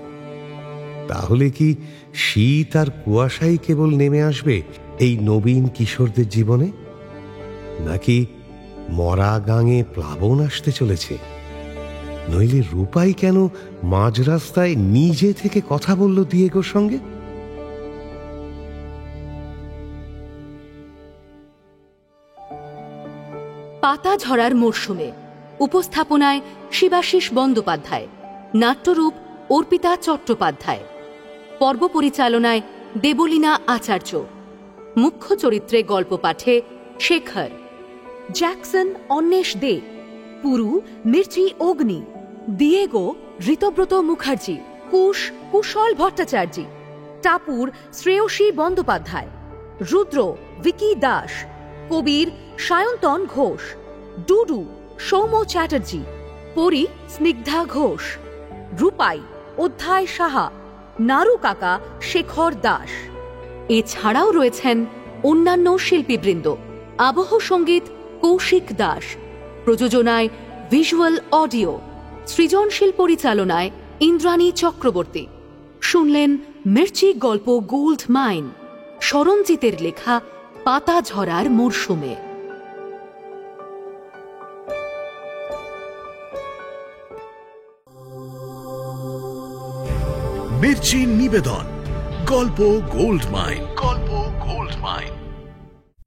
তাহলে কি শীত আর কুয়াশাই কেবল নেমে আসবে এই নবীন কিশোরদের জীবনে? নাকি মরা গাঙে প্লাবন আসতে চলেছে? নইলে রূপাই কেন মাঝ রাস্তায় নিজে থেকে কথা বলল দিয়েগোর সঙ্গে? পাতা ঝরার মরশুমে উপস্থাপনায় শিবাশিস বন্দ্যোপাধ্যায়, নাট্যরূপ অর্পিতা চট্টোপাধ্যায়, পর্ব পরিচালনায় দেবলীনা আচার্য, মুখ্য চরিত্রে গল্প পাঠে শেখর, জ্যাকসন অন্বেষ দে, পুরু মির্চি অগ্নি, দিয়েগো ঋতব্রত মুখার্জি, কুশ কুশল ভট্টাচার্য, টাপুর শ্রেয়সী বন্দ্যোপাধ্যায়, রুদ্র ভিকি দাস, কবির সায়ন্তন ঘোষ, ডুডু সৌম্য চ্যাটার্জি, পরী স্নিগ্ধা ঘোষ, রূপাই অধ্যায় সাহা, নারু কাকা শেখর দাস। এছাড়াও রয়েছেন অন্যান্য শিল্পীবৃন্দ। আবহ সঙ্গীত কৌশিক দাস, প্রযোজনায় ভিজুয়াল অডিও, সৃজনশীল পরিচালনায় ইন্দ্রাণী চক্রবর্তী। শুনলেন মির্চি গল্প গোল্ড মাইন, স্মরণজিতের লেখা পাতা ঝরার মরশুমে। মির্চি নিবেদন গল্প গোল্ড মাইন। গল্প গোল্ড মাইন।